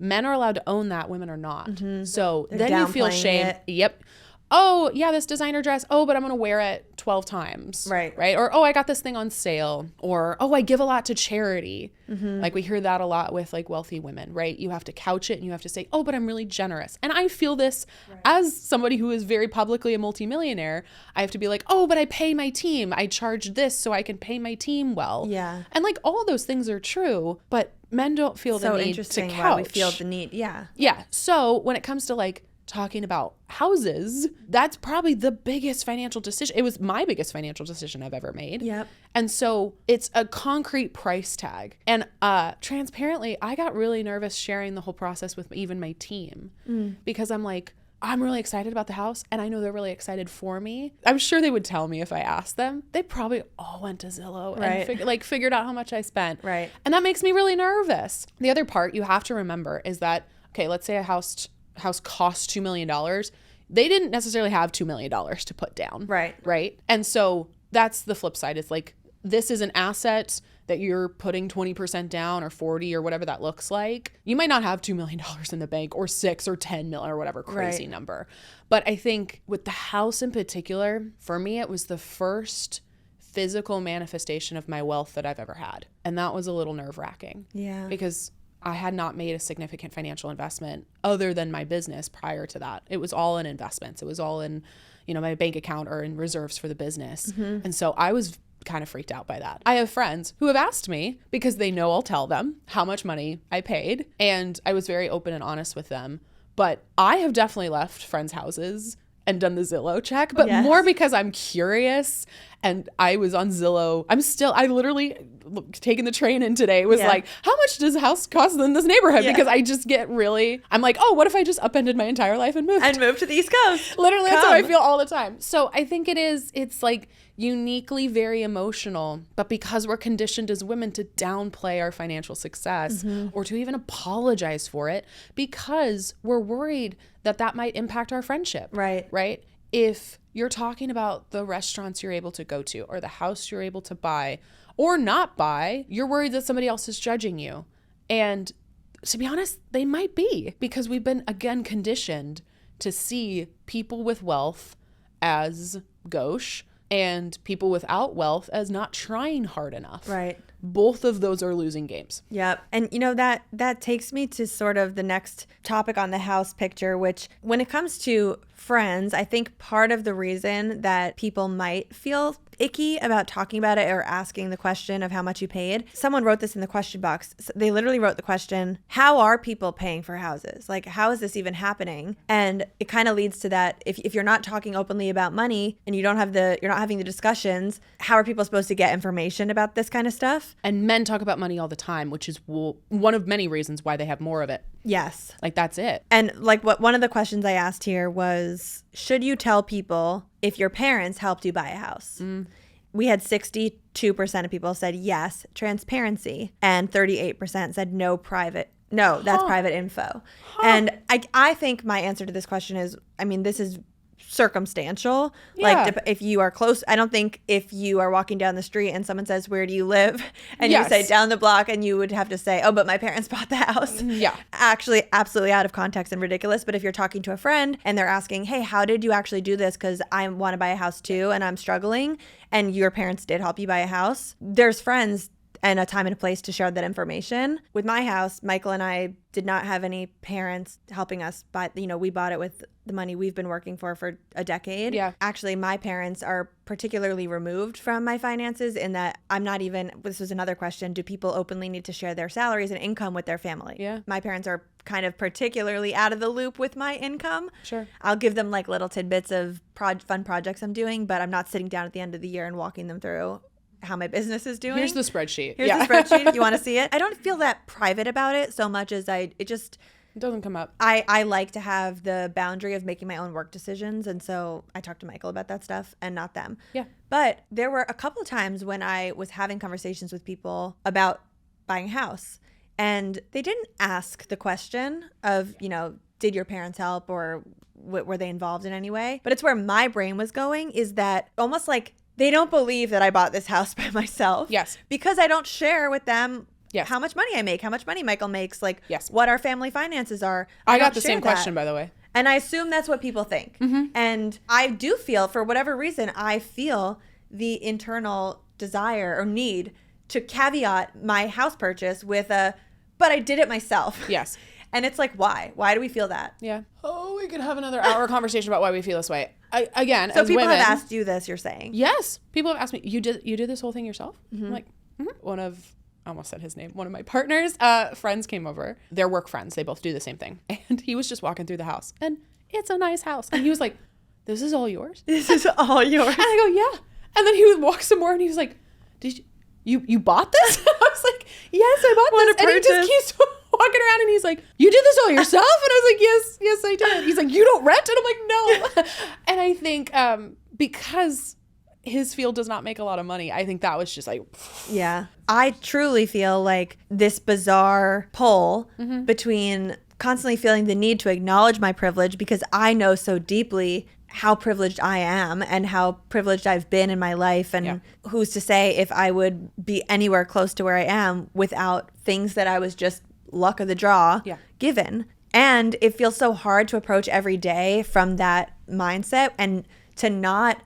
men are allowed to own that, women are not. So then you feel shame. Yep. oh yeah, this designer dress, oh, but I'm going to wear it 12 times. Right. Or, oh, I got this thing on sale. Or, oh, I give a lot to charity. Like we hear that a lot with like wealthy women, right? You have to couch it and you have to say, oh, but I'm really generous. And I feel this as somebody who is very publicly a multimillionaire. I have to be like, oh, but I pay my team. I charge this so I can pay my team well. Yeah. And like all those things are true, but men don't feel the need to couch. Why we feel the need. Yeah. Yeah. So when it comes to like talking about houses, that's probably the biggest financial decision. It was my biggest financial decision I've ever made. Yep. And so it's a concrete price tag. And transparently, I got really nervous sharing the whole process with even my team because I'm like, I'm really excited about the house and I know they're really excited for me. I'm sure they would tell me if I asked them. They probably all went to Zillow and figured out how much I spent. Right. And that makes me really nervous. The other part you have to remember is that, okay, let's say a house costs $2 million. They didn't necessarily have $2 million to put down. Right. And so that's the flip side. It's like, this is an asset that you're putting 20% down or 40 or whatever that looks like. You might not have $2 million in the bank or 6 or 10 million or whatever crazy number. But I think with the house in particular, for me, it was the first physical manifestation of my wealth that I've ever had. And that was a little nerve-wracking. Yeah. Because I had not made a significant financial investment other than my business prior to that. It was all in investments. It was all in, my bank account or in reserves for the business. And so I was kind of freaked out by that. I have friends who have asked me because they know I'll tell them how much money I paid. And I was very open and honest with them. But I have definitely left friends' houses and done the Zillow check, but more because I'm curious. And I was on Zillow. I literally taking the train in today was like, how much does a house cost in this neighborhood? Because I just get I'm like, oh, what if I just upended my entire life and moved? And moved to the East Coast. Literally, that's how I feel all the time. So I think it's like uniquely very emotional, but because we're conditioned as women to downplay our financial success or to even apologize for it because we're worried that might impact our friendship. Right. If you're talking about the restaurants you're able to go to or the house you're able to buy or not buy, you're worried that somebody else is judging you. And to be honest, they might be, because we've been, again, conditioned to see people with wealth as gauche and people without wealth as not trying hard enough. Right. Both of those are losing games. Yep. And that takes me to sort of the next topic on the house picture, which when it comes to friends, I think part of the reason that people might feel icky about talking about it or asking the question of how much you paid. Someone wrote this in the question box. They literally wrote the question, how are people paying for houses? Like, how is this even happening? And it kind of leads to that. If you're not talking openly about money and you're not having the discussions, how are people supposed to get information about this kind of stuff? And men talk about money all the time, which is one of many reasons why they have more of it. Yes. Like, that's it. And like one of the questions I asked here was, should you tell people if your parents helped you buy a house? We had 62% of people said yes, transparency, and 38% said no, private. No, that's private info. And I think my answer to this question is, this is circumstantial. Like, if you are close, I don't think if you are walking down the street and someone says, where do you live? And you say down the block, and you would have to say, oh, but my parents bought the house. Actually, absolutely out of context and ridiculous. But if you're talking to a friend and they're asking, hey, how did you actually do this? Because I want to buy a house too, and I'm struggling, and your parents did help you buy a house. There's friends and a time and a place to share that information. With my house, Michael and I did not have any parents helping us buy, we bought it with the money we've been working for a decade. Yeah. Actually, my parents are particularly removed from my finances in that this was another question, do people openly need to share their salaries and income with their family? Yeah. My parents are kind of particularly out of the loop with my income. Sure. I'll give them like little tidbits of fun projects I'm doing, but I'm not sitting down at the end of the year and walking them through how my business is doing. Here's the spreadsheet. Here's the spreadsheet if you want to see it. I don't feel that private about it so much as it doesn't come up. I like to have the boundary of making my own work decisions. And so I talk to Michael about that stuff and not them. Yeah. But there were a couple of times when I was having conversations with people about buying a house, and they didn't ask the question of, did your parents help or were they involved in any way? But it's where my brain was going, is that almost like they don't believe that I bought this house by myself. Yes. Because I don't share with them how much money I make, how much money Michael makes, what our family finances are. I got the same question, by the way. And I assume that's what people think. And I do feel, for whatever reason, I feel the internal desire or need to caveat my house purchase with but I did it myself. Yes. And it's like, why? Why do we feel that? Yeah. Oh, we could have another hour conversation about why we feel this way. Again, So as people women, have asked you this, you're saying? Yes. People have asked me, you did this whole thing yourself? I'm like, I almost said his name. One of my partner's friends came over. They're work friends. They both do the same thing. And he was just walking through the house. And it's a nice house. And he was like, this is all yours? This is all yours? And I go, yeah. And then he would walk some more and he was like, did you bought this? I was like, yes, I bought What this. a And he just keeps walking around and he's like, you did this all yourself? And I was like, yes, I did. He's like, you don't rent? And I'm like, no. And I think because his field does not make a lot of money, I think that was just like, yeah. I truly feel like this bizarre pull between constantly feeling the need to acknowledge my privilege because I know so deeply how privileged I am and how privileged I've been in my life, and who's to say if I would be anywhere close to where I am without things that I was just luck of the draw given. And it feels so hard to approach every day from that mindset and to not,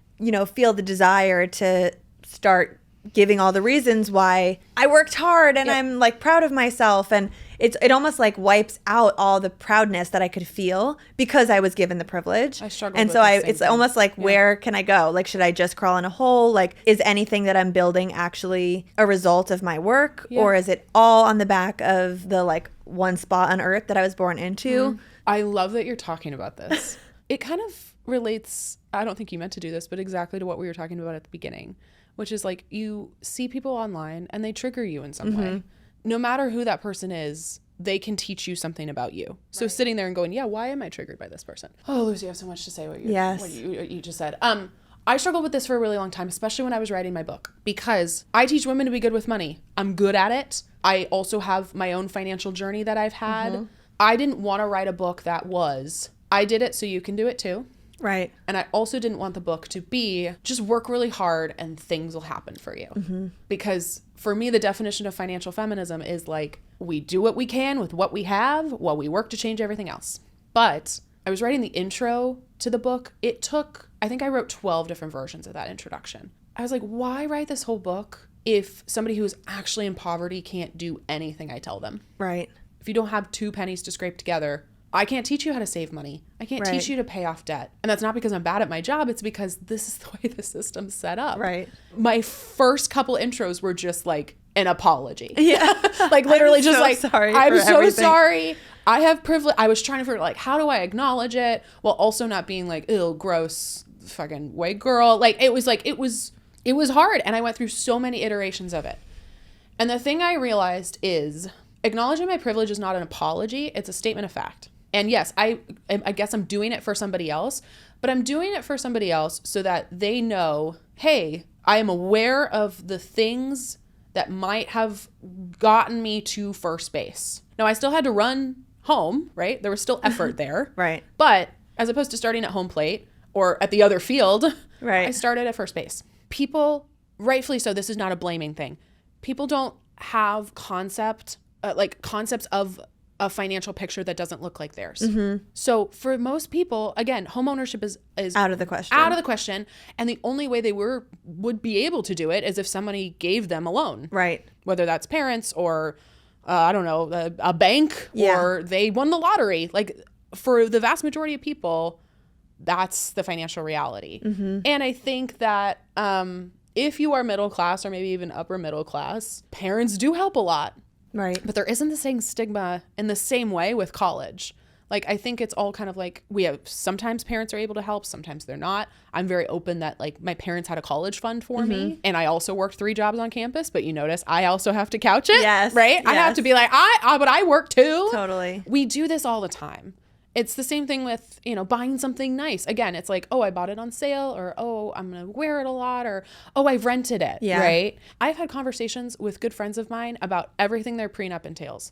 feel the desire to start giving all the reasons why I worked hard and I'm like proud of myself, and it almost like wipes out all the proudness that I could feel because I was given the privilege. I struggle and with so the same it's thing. almost like where can I go? Like, should I just crawl in a hole? Like, is anything that I'm building actually a result of my work, or is it all on the back of the like one spot on earth that I was born into? I love that you're talking about this. It kind of relates, I don't think you meant to do this, but exactly to what we were talking about at the beginning, which is like you see people online and they trigger you in some way. No matter who that person is, they can teach you something about you. So sitting there and going, yeah, why am I triggered by this person? Oh, Lucy, I have so much to say what you just said. I struggled with this for a really long time, especially when I was writing my book, because I teach women to be good with money. I'm good at it. I also have my own financial journey that I've had. I didn't want to write a book that was, I did it so you can do it too. Right. And I also didn't want the book to be just work really hard and things will happen for you. Because for me, the definition of financial feminism is like, we do what we can with what we have while we work to change everything else. But I was writing the intro to the book. It took, I think I wrote 12 different versions of that introduction. I was like, why write this whole book if somebody who is actually in poverty can't do anything I tell them? Right. If you don't have 2 pennies to scrape together, I can't teach you how to save money. I can't teach you to pay off debt. And that's not because I'm bad at my job. It's because this is the way the system's set up. Right. My first couple intros were just like an apology. Yeah. Like literally I'm just so like, sorry I'm for so everything. sorry. I have privilege. I was trying to figure like, how do I acknowledge it while also not being like, ew, gross fucking white girl. Like it was hard. And I went through so many iterations of it. And the thing I realized is acknowledging my privilege is not an apology. It's a statement of fact. And yes, I guess I'm doing it for somebody else, but I'm doing it for somebody else so that they know, hey, I am aware of the things that might have gotten me to first base. Now, I still had to run home, right? There was still effort there. Right. But as opposed to starting at home plate or at the other field, Right. I started at first base. People, rightfully so, this is not a blaming thing. People don't have concepts of a financial picture that doesn't look like theirs. So for most people, again, home ownership is Out of the question. Out of the question. And the only way they would be able to do it is if somebody gave them a loan. Right. Whether that's parents or, I don't know, a bank or they won the lottery. Like for the vast majority of people, that's the financial reality. And I think that if you are middle class or maybe even upper middle class, parents do help a lot. Right. But there isn't the same stigma in the same way with college. Like, I think it's all kind of like sometimes parents are able to help, sometimes they're not. I'm very open that like my parents had a college fund for me, and I also worked 3 jobs on campus, but you notice I also have to couch it. Yes. Right? I have to be like, but I work too. Totally. We do this all the time. It's the same thing with, buying something nice. Again, it's like, oh, I bought it on sale, or, oh, I'm going to wear it a lot, or, oh, I've rented it. Yeah. Right? I've had conversations with good friends of mine about everything their prenup entails.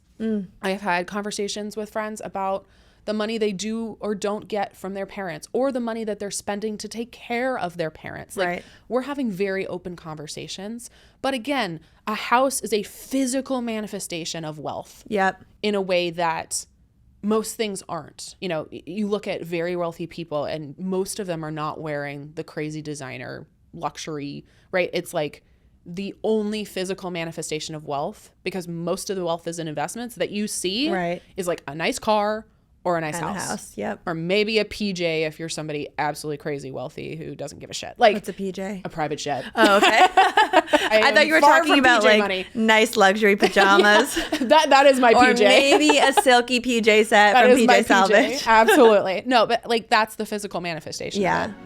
I've had conversations with friends about the money they do or don't get from their parents, or the money that they're spending to take care of their parents. Like, Right. we're having very open conversations. But again, a house is a physical manifestation of wealth. Yep. In a way that most things aren't. You know, you look at very wealthy people and most of them are not wearing the crazy designer luxury, right? It's like the only physical manifestation of wealth, because most of the wealth is in investments, that you see is like a nice car or a nice house. Yep. Or maybe a PJ if you're somebody absolutely crazy wealthy who doesn't give a shit. Like, what's a PJ? A private jet. Oh, okay. I thought you were talking about PJ like money. Nice luxury pajamas. Yeah, that is my PJ. Or maybe a silky PJ set from PJ Salvage. Absolutely. No, but like that's the physical manifestation. Yeah. Of it.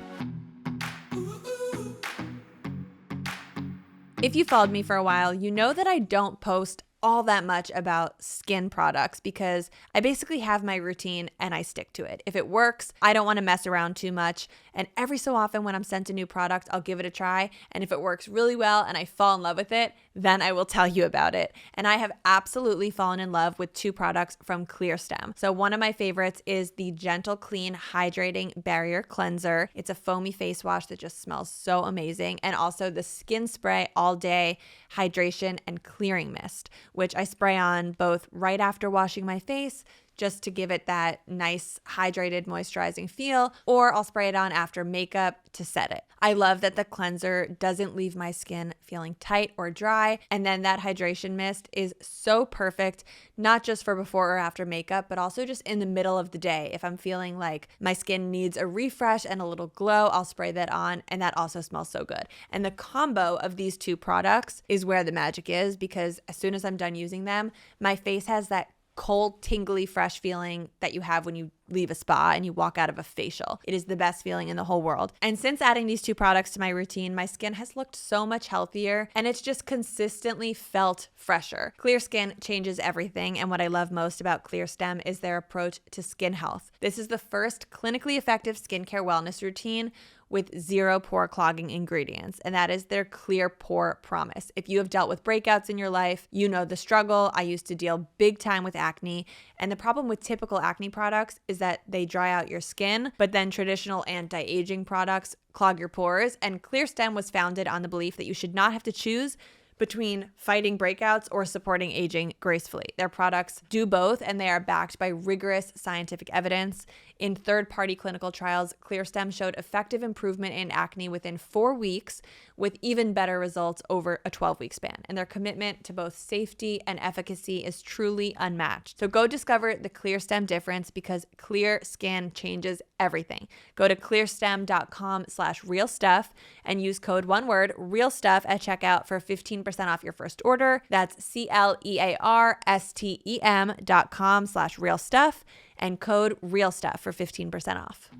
If you followed me for a while, you know that I don't post all that much about skin products because I basically have my routine and I stick to it. If it works, I don't want to mess around too much. And every so often when I'm sent a new product, I'll give it a try. And if it works really well and I fall in love with it, then I will tell you about it. And I have absolutely fallen in love with 2 products from ClearStem. So one of my favorites is the Gentle Clean Hydrating Barrier Cleanser. It's a foamy face wash that just smells so amazing. And also the Skin Spray All Day Hydration and Clearing Mist, which I spray on both right after washing my face just to give it that nice hydrated moisturizing feel, or I'll spray it on after makeup to set it. I love that the cleanser doesn't leave my skin feeling tight or dry, and then that hydration mist is so perfect, not just for before or after makeup, but also just in the middle of the day. If I'm feeling like my skin needs a refresh and a little glow, I'll spray that on, and that also smells so good. And the combo of these 2 products is where the magic is, because as soon as I'm done using them, my face has that cold, tingly, fresh feeling that you have when you leave a spa and you walk out of a facial. It is the best feeling in the whole world. And since adding these 2 products to my routine, my skin has looked so much healthier and it's just consistently felt fresher. Clear Skin changes everything, and what I love most about ClearStem is their approach to skin health. This is the first clinically effective skincare wellness routine with 0 pore clogging ingredients, and that is their Clear Pore Promise. If you have dealt with breakouts in your life, you know the struggle. I used to deal big time with acne, and the problem with typical acne products is that they dry out your skin, but then traditional anti-aging products clog your pores, and ClearStem was founded on the belief that you should not have to choose between fighting breakouts or supporting aging gracefully. Their products do both, and they are backed by rigorous scientific evidence. In third-party clinical trials, ClearStem showed effective improvement in acne within 4 weeks, with even better results over a 12-week span. And their commitment to both safety and efficacy is truly unmatched. So go discover the ClearStem difference, because clear skin changes everything. Go to clearstem.com/realstuff and use code one word REALSTUFF at checkout for 15% off your first order. That's CLEARSTEM.com/realstuff and code REALSTUFF for 15% off.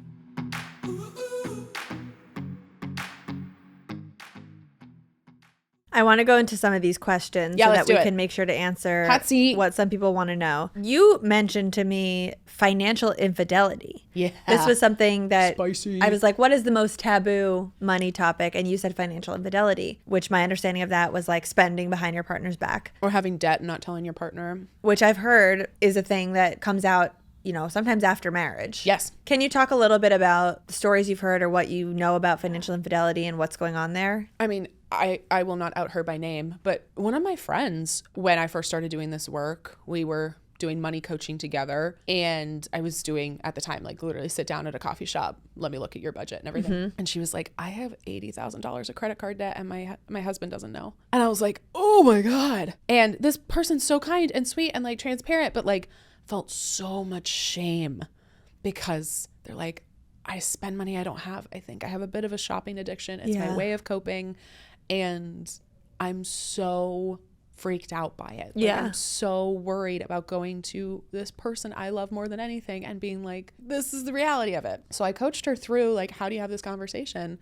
I want to go into some of these questions so that we can make sure to answer what some people want to know. You mentioned to me financial infidelity. Yeah. This was something that Spicy. I was like, what is the most taboo money topic? And you said financial infidelity, which my understanding of that was like spending behind your partner's back. Or having debt and not telling your partner. Which I've heard is a thing that comes out, you know, sometimes after marriage. Yes. Can you talk a little bit about the stories you've heard or what you know about financial infidelity and what's going on there? I mean, I will not out her by name, but one of my friends, when I first started doing this work, we were doing money coaching together, and I was doing at the time, like literally sit down at a coffee shop, let me look at your budget and everything. Mm-hmm. And she was like, I have $80,000 of credit card debt and my husband doesn't know. And I was like, oh my God. And this person's so kind and sweet and like transparent, but like felt so much shame because they're like, I spend money I don't have. I think I have a bit of a shopping addiction. It's my way of coping. And I'm so freaked out by it. Like, I'm so worried about going to this person I love more than anything and being like, this is the reality of it. So I coached her through like, how do you have this conversation?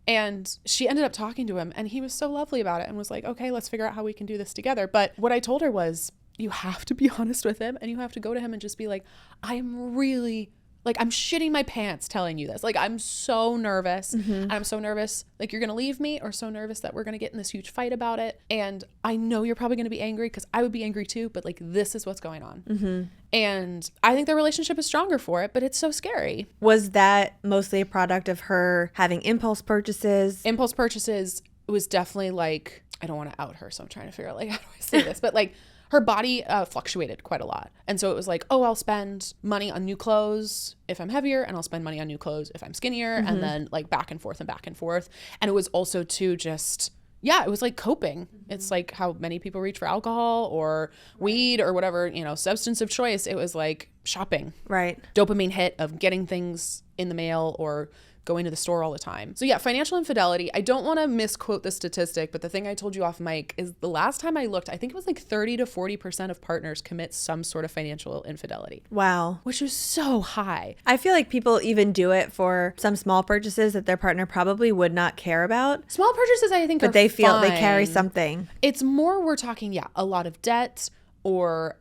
And she ended up talking to him, and he was so lovely about it and was like, okay, let's figure out how we can do this together. But what I told her was, you have to be honest with him, and you have to go to him and just be like, I'm really like, I'm shitting my pants telling you this. Like, I'm so nervous. Mm-hmm. I'm so nervous, like, you're going to leave me, or so nervous that we're going to get in this huge fight about it. And I know you're probably going to be angry, because I would be angry too, but like, this is what's going on. Mm-hmm. And I think their relationship is stronger for it, but it's so scary. Was that mostly a product of her having impulse purchases? Impulse purchases was definitely like, I don't want to out her, so I'm trying to figure out like, how do I say this? But like, her body fluctuated quite a lot. And so it was like, oh, I'll spend money on new clothes if I'm heavier, and I'll spend money on new clothes if I'm skinnier, and then like back and forth and back and forth. And it was also to just, yeah, it was like coping. It's like how many people reach for alcohol or weed or whatever, you know, substance of choice. It was like shopping. Right. Dopamine hit of getting things in the mail or going to the store all the time. So yeah, financial infidelity. I don't want to misquote the statistic, but the thing I told you off mic is the last time I looked, I think it was like 30 to 40% of partners commit some sort of financial infidelity. Wow. Which is so high. I feel like people even do it for some small purchases that their partner probably would not care about. Small purchases, I think, but are they feel fine. they carry something. It's more, we're talking, yeah, a lot of debt or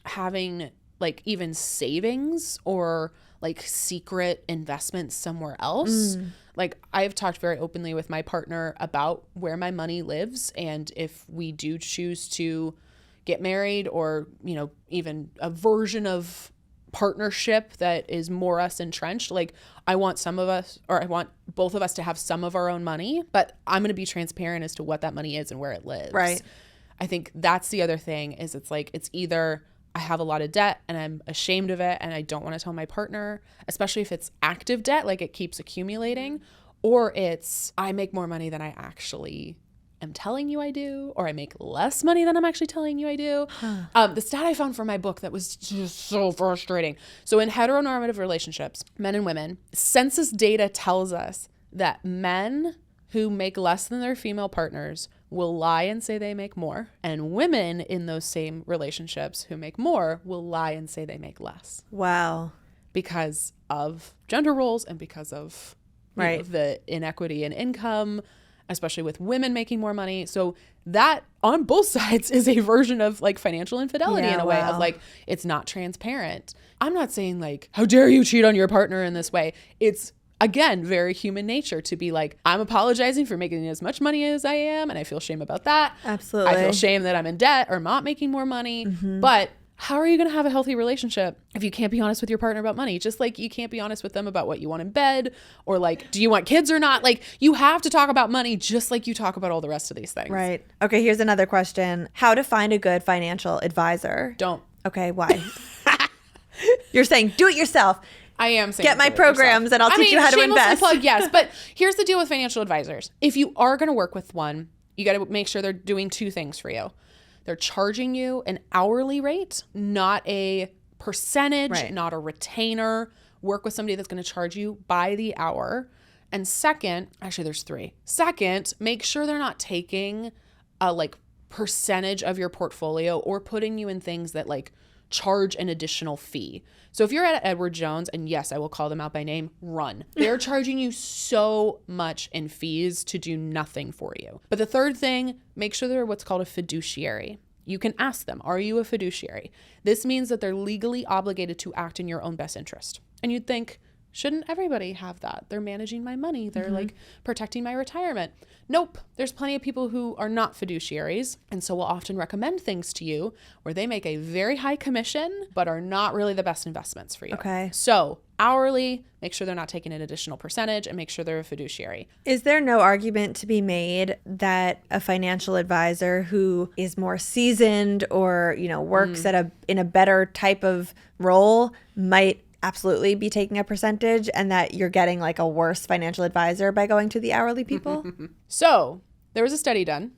having like even savings or like secret investments somewhere else. Like I've talked very openly with my partner about where my money lives, and if we do choose to get married or, you know, even a version of partnership that is more us entrenched, like I want some of us, or I want both of us to have some of our own money, but I'm going to be transparent as to what that money is and where it lives. Right. I think that's the other thing is it's like, it's either I have a lot of debt and I'm ashamed of it and I don't want to tell my partner, especially if it's active debt, like it keeps accumulating, or it's I make more money than I actually am telling you I do, or I make less money than I'm actually telling you I do. The stat I found for my book that was just so frustrating. So in heteronormative relationships, men and women, census data tells us that men who make less than their female partners will lie and say they make more, and women in those same relationships who make more will lie and say they make less. Wow. Because of gender roles and because of right. know, the inequity in income, especially with women making more money. So that on both sides is a version of like financial infidelity in a way of like, it's not transparent. I'm not saying like, how dare you cheat on your partner in this way? It's again, very human nature to be like, I'm apologizing for making as much money as I am, and I feel shame about that. Absolutely. I feel shame that I'm in debt or not making more money. But how are you going to have a healthy relationship if you can't be honest with your partner about money? Just like you can't be honest with them about what you want in bed, or like, do you want kids or not? Like, you have to talk about money just like you talk about all the rest of these things. Right. Okay, here's another question. How to find a good financial advisor? Don't. Okay, why? You're saying do it yourself. I am saying get my programs and I'll teach you how to invest. Plug, yes, but here's the deal with financial advisors. If you are going to work with one, you got to make sure they're doing two things for you. They're charging you an hourly rate, not a percentage, right. not a retainer. Work with somebody that's going to charge you by the hour. And second, actually there's three. Second, make sure they're not taking a like percentage of your portfolio or putting you in things that like charge an additional fee. So if you're at Edward Jones, and yes, I will call them out by name, run. They're charging you so much in fees to do nothing for you. But the third thing, make sure they're what's called a fiduciary. You can ask them, are you a fiduciary? This means that they're legally obligated to act in your own best interest. And you'd think, shouldn't everybody have that? They're managing my money. They're like protecting my retirement. Nope. There's plenty of people who are not fiduciaries, and so will often recommend things to you where they make a very high commission, but are not really the best investments for you. Okay. So hourly, make sure they're not taking an additional percentage, and make sure they're a fiduciary. Is there no argument to be made that a financial advisor who is more seasoned or, you know, works in a better type of role might absolutely be taking a percentage, and that you're getting like a worse financial advisor by going to the hourly people? So there was a study done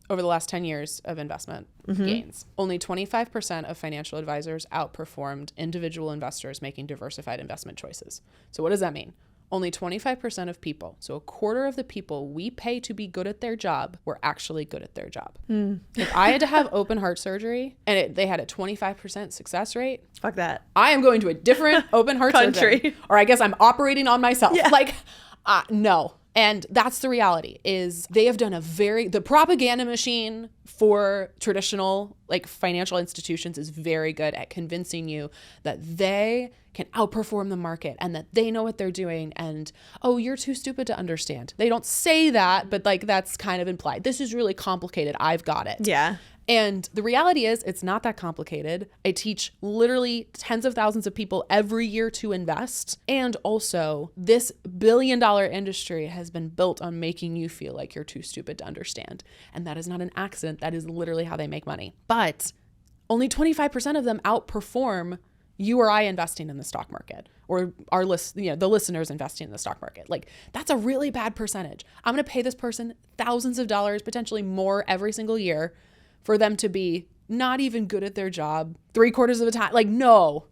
over the last 10 years of investment gains. Only 25% of financial advisors outperformed individual investors making diversified investment choices. So what does that mean? Only 25% of people, so a quarter of the people we pay to be good at their job, were actually good at their job. If I had to have open heart surgery and they had a 25% success rate, Fuck that. I am going to a different open heart surgery. Or I guess I'm operating on myself. Yeah. Like, no. And that's the reality, is they have done the propaganda machine for traditional like financial institutions is very good at convincing you that they can outperform the market and that they know what they're doing. And, oh, you're too stupid to understand. They don't say that, but like that's kind of implied. This is really complicated. I've got it. Yeah. And the reality is it's not that complicated. I teach literally tens of thousands of people every year to invest. And also, this billion-dollar industry has been built on making you feel like you're too stupid to understand. And that is not an accident. That is literally how they make money. But only 25% of them outperform you or I investing in the stock market, or the listeners investing in the stock market. Like, that's a really bad percentage. I'm going to pay this person thousands of dollars, potentially more every single year, for them to be not even good at their job 3/4 of the time. Like, no,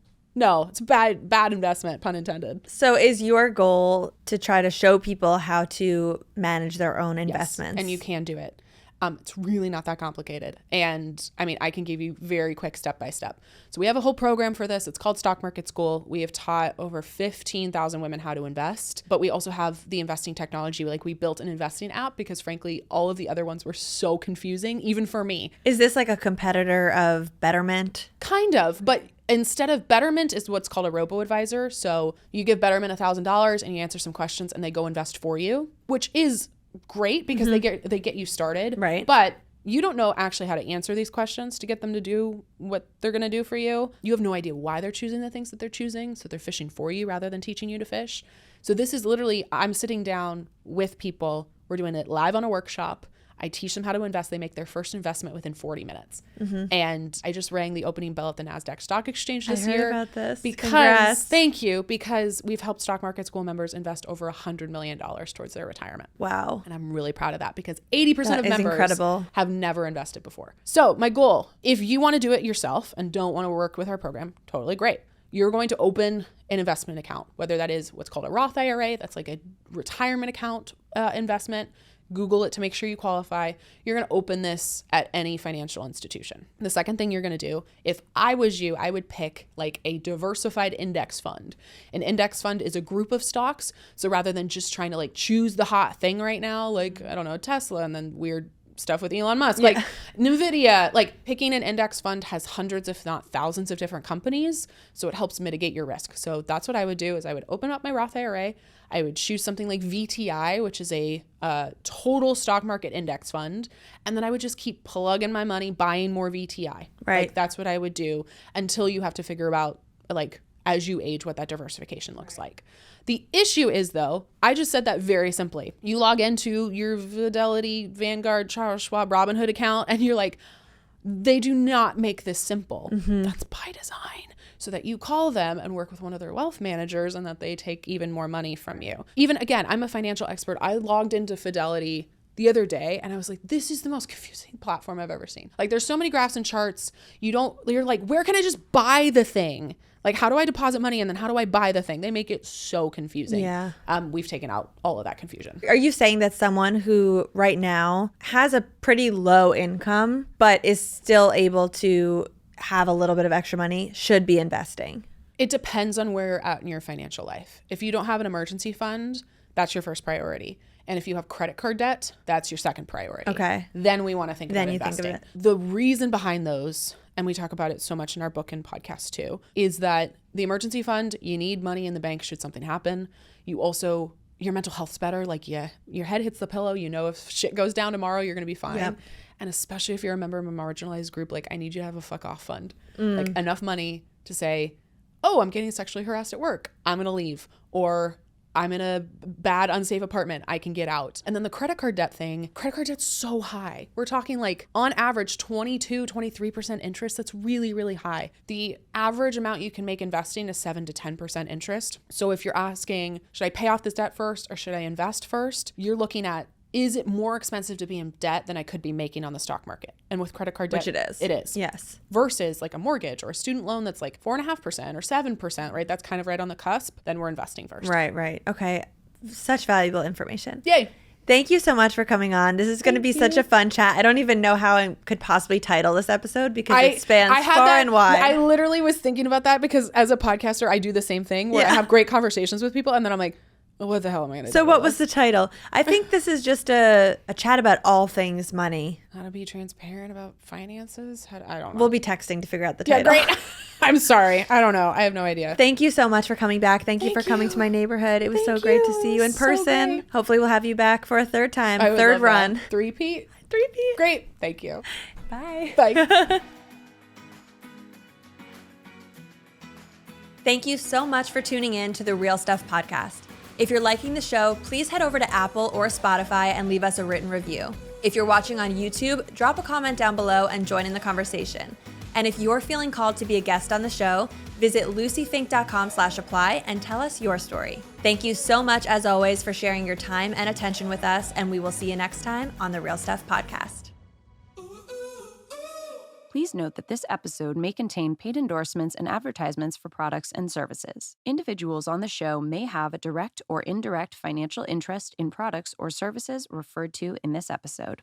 it's a bad investment, pun intended. So is your goal to try to show people how to manage their own investments? Yes, and you can do it. It's really not that complicated. And I mean, I can give you very quick step-by-step. So we have a whole program for this. It's called Stock Market School. We have taught over 15,000 women how to invest, but we also have the investing technology. Like, we built an investing app because frankly, all of the other ones were so confusing, even for me. Is this like a competitor of Betterment? Kind of, but instead of Betterment is what's called a robo-advisor. So you give Betterment $1,000 and you answer some questions and they go invest for you, which is great because they get you started. Right. But you don't know actually how to answer these questions to get them to do what they're going to do for you. You have no idea why they're choosing the things that they're choosing. So they're fishing for you rather than teaching you to fish. So this is literally, I'm sitting down with people. We're doing it live on a workshop. I teach them how to invest. They make their first investment within 40 minutes. And I just rang the opening bell at the NASDAQ Stock Exchange this year. I heard about this. Congrats. Thank you. Because we've helped Stock Market School members invest over $100 million towards their retirement. Wow. And I'm really proud of that because 80% of members incredible. Have never invested before. So my goal, if you want to do it yourself and don't want to work with our program, totally great. You're going to open an investment account, whether that is what's called a Roth IRA, that's like a retirement account investment. Google it to make sure you qualify. You're going to open this at any financial institution. The second thing you're going to do, if I was you, I would pick like a diversified index fund. An index fund is a group of stocks. So rather than just trying to like choose the hot thing right now, like, I don't know, Tesla and then weird stuff with Elon Musk, like NVIDIA, like picking an index fund has hundreds, if not thousands of different companies. So it helps mitigate your risk. So that's what I would do is I would open up my Roth IRA. I would choose something like VTI, which is a total stock market index fund. And then I would just keep plugging my money, buying more VTI. Right. Like, that's what I would do until you have to figure out, like, as you age, what that diversification looks like. The issue is, though, I just said that very simply. You log into your Fidelity, Vanguard, Charles Schwab, Robinhood account, and you're like, they do not make this simple. That's by design. So that you call them and work with one of their wealth managers and that they take even more money from you. Even, again, I'm a financial expert. I logged into Fidelity the other day and I was like, this is the most confusing platform I've ever seen. Like, there's so many graphs and charts. You're like, where can I just buy the thing? Like, how do I deposit money and then how do I buy the thing? They make it so confusing. Yeah. We've taken out all of that confusion. Are you saying that someone who right now has a pretty low income but is still able to have a little bit of extra money should be investing? It depends on where you're at in your financial life. If you don't have an emergency fund, that's your first priority. And if you have credit card debt, that's your second priority. Okay. Then we want to think about investing. Think of it. The reason behind those, and we talk about it so much in our book and podcast too, is that the emergency fund, you need money in the bank should something happen. You also, your mental health's better. Like, yeah, your head hits the pillow. You know, if shit goes down tomorrow, you're going to be fine. Yep. And especially if you're a member of a marginalized group, like, I need you to have a fuck off fund. Like, enough money to say, oh, I'm getting sexually harassed at work. I'm going to leave. Or I'm in a bad, unsafe apartment. I can get out. And then the credit card debt thing, credit card debt's so high. We're talking like on average 22, 23% interest. That's really, really high. The average amount you can make investing is 7 to 10% interest. So if you're asking, should I pay off this debt first or should I invest first? You're looking at, is it more expensive to be in debt than I could be making on the stock market? And with credit card debt, which it is. It is. Yes. Versus like a mortgage or a student loan that's like 4.5% or 7%, right? That's kind of right on the cusp. Then we're investing first. Right. Okay. Such valuable information. Yay. Thank you so much for coming on. This is going to be such a fun chat. I don't even know how I could possibly title this episode because it spans far and wide. I literally was thinking about that because as a podcaster, I do the same thing where I have great conversations with people and then I'm like, what the hell am I going to do? So what was the title? I think this is just a chat about all things money. How to be transparent about finances? I don't know. We'll be texting to figure out the title. Yeah, great. I'm sorry. I don't know. I have no idea. Thank you so much for coming back. Thank you for coming to my neighborhood. It was so great to see you in person. Hopefully we'll have you back for a third time, third run. Three-peat? Great. Thank you. Bye. Bye. Thank you so much for tuning in to the Real Stuff podcast. If you're liking the show, please head over to Apple or Spotify and leave us a written review. If you're watching on YouTube, drop a comment down below and join in the conversation. And if you're feeling called to be a guest on the show, visit luciefink.com/apply and tell us your story. Thank you so much, as always, for sharing your time and attention with us, and we will see you next time on the Real Stuff Podcast. Please note that this episode may contain paid endorsements and advertisements for products and services. Individuals on the show may have a direct or indirect financial interest in products or services referred to in this episode.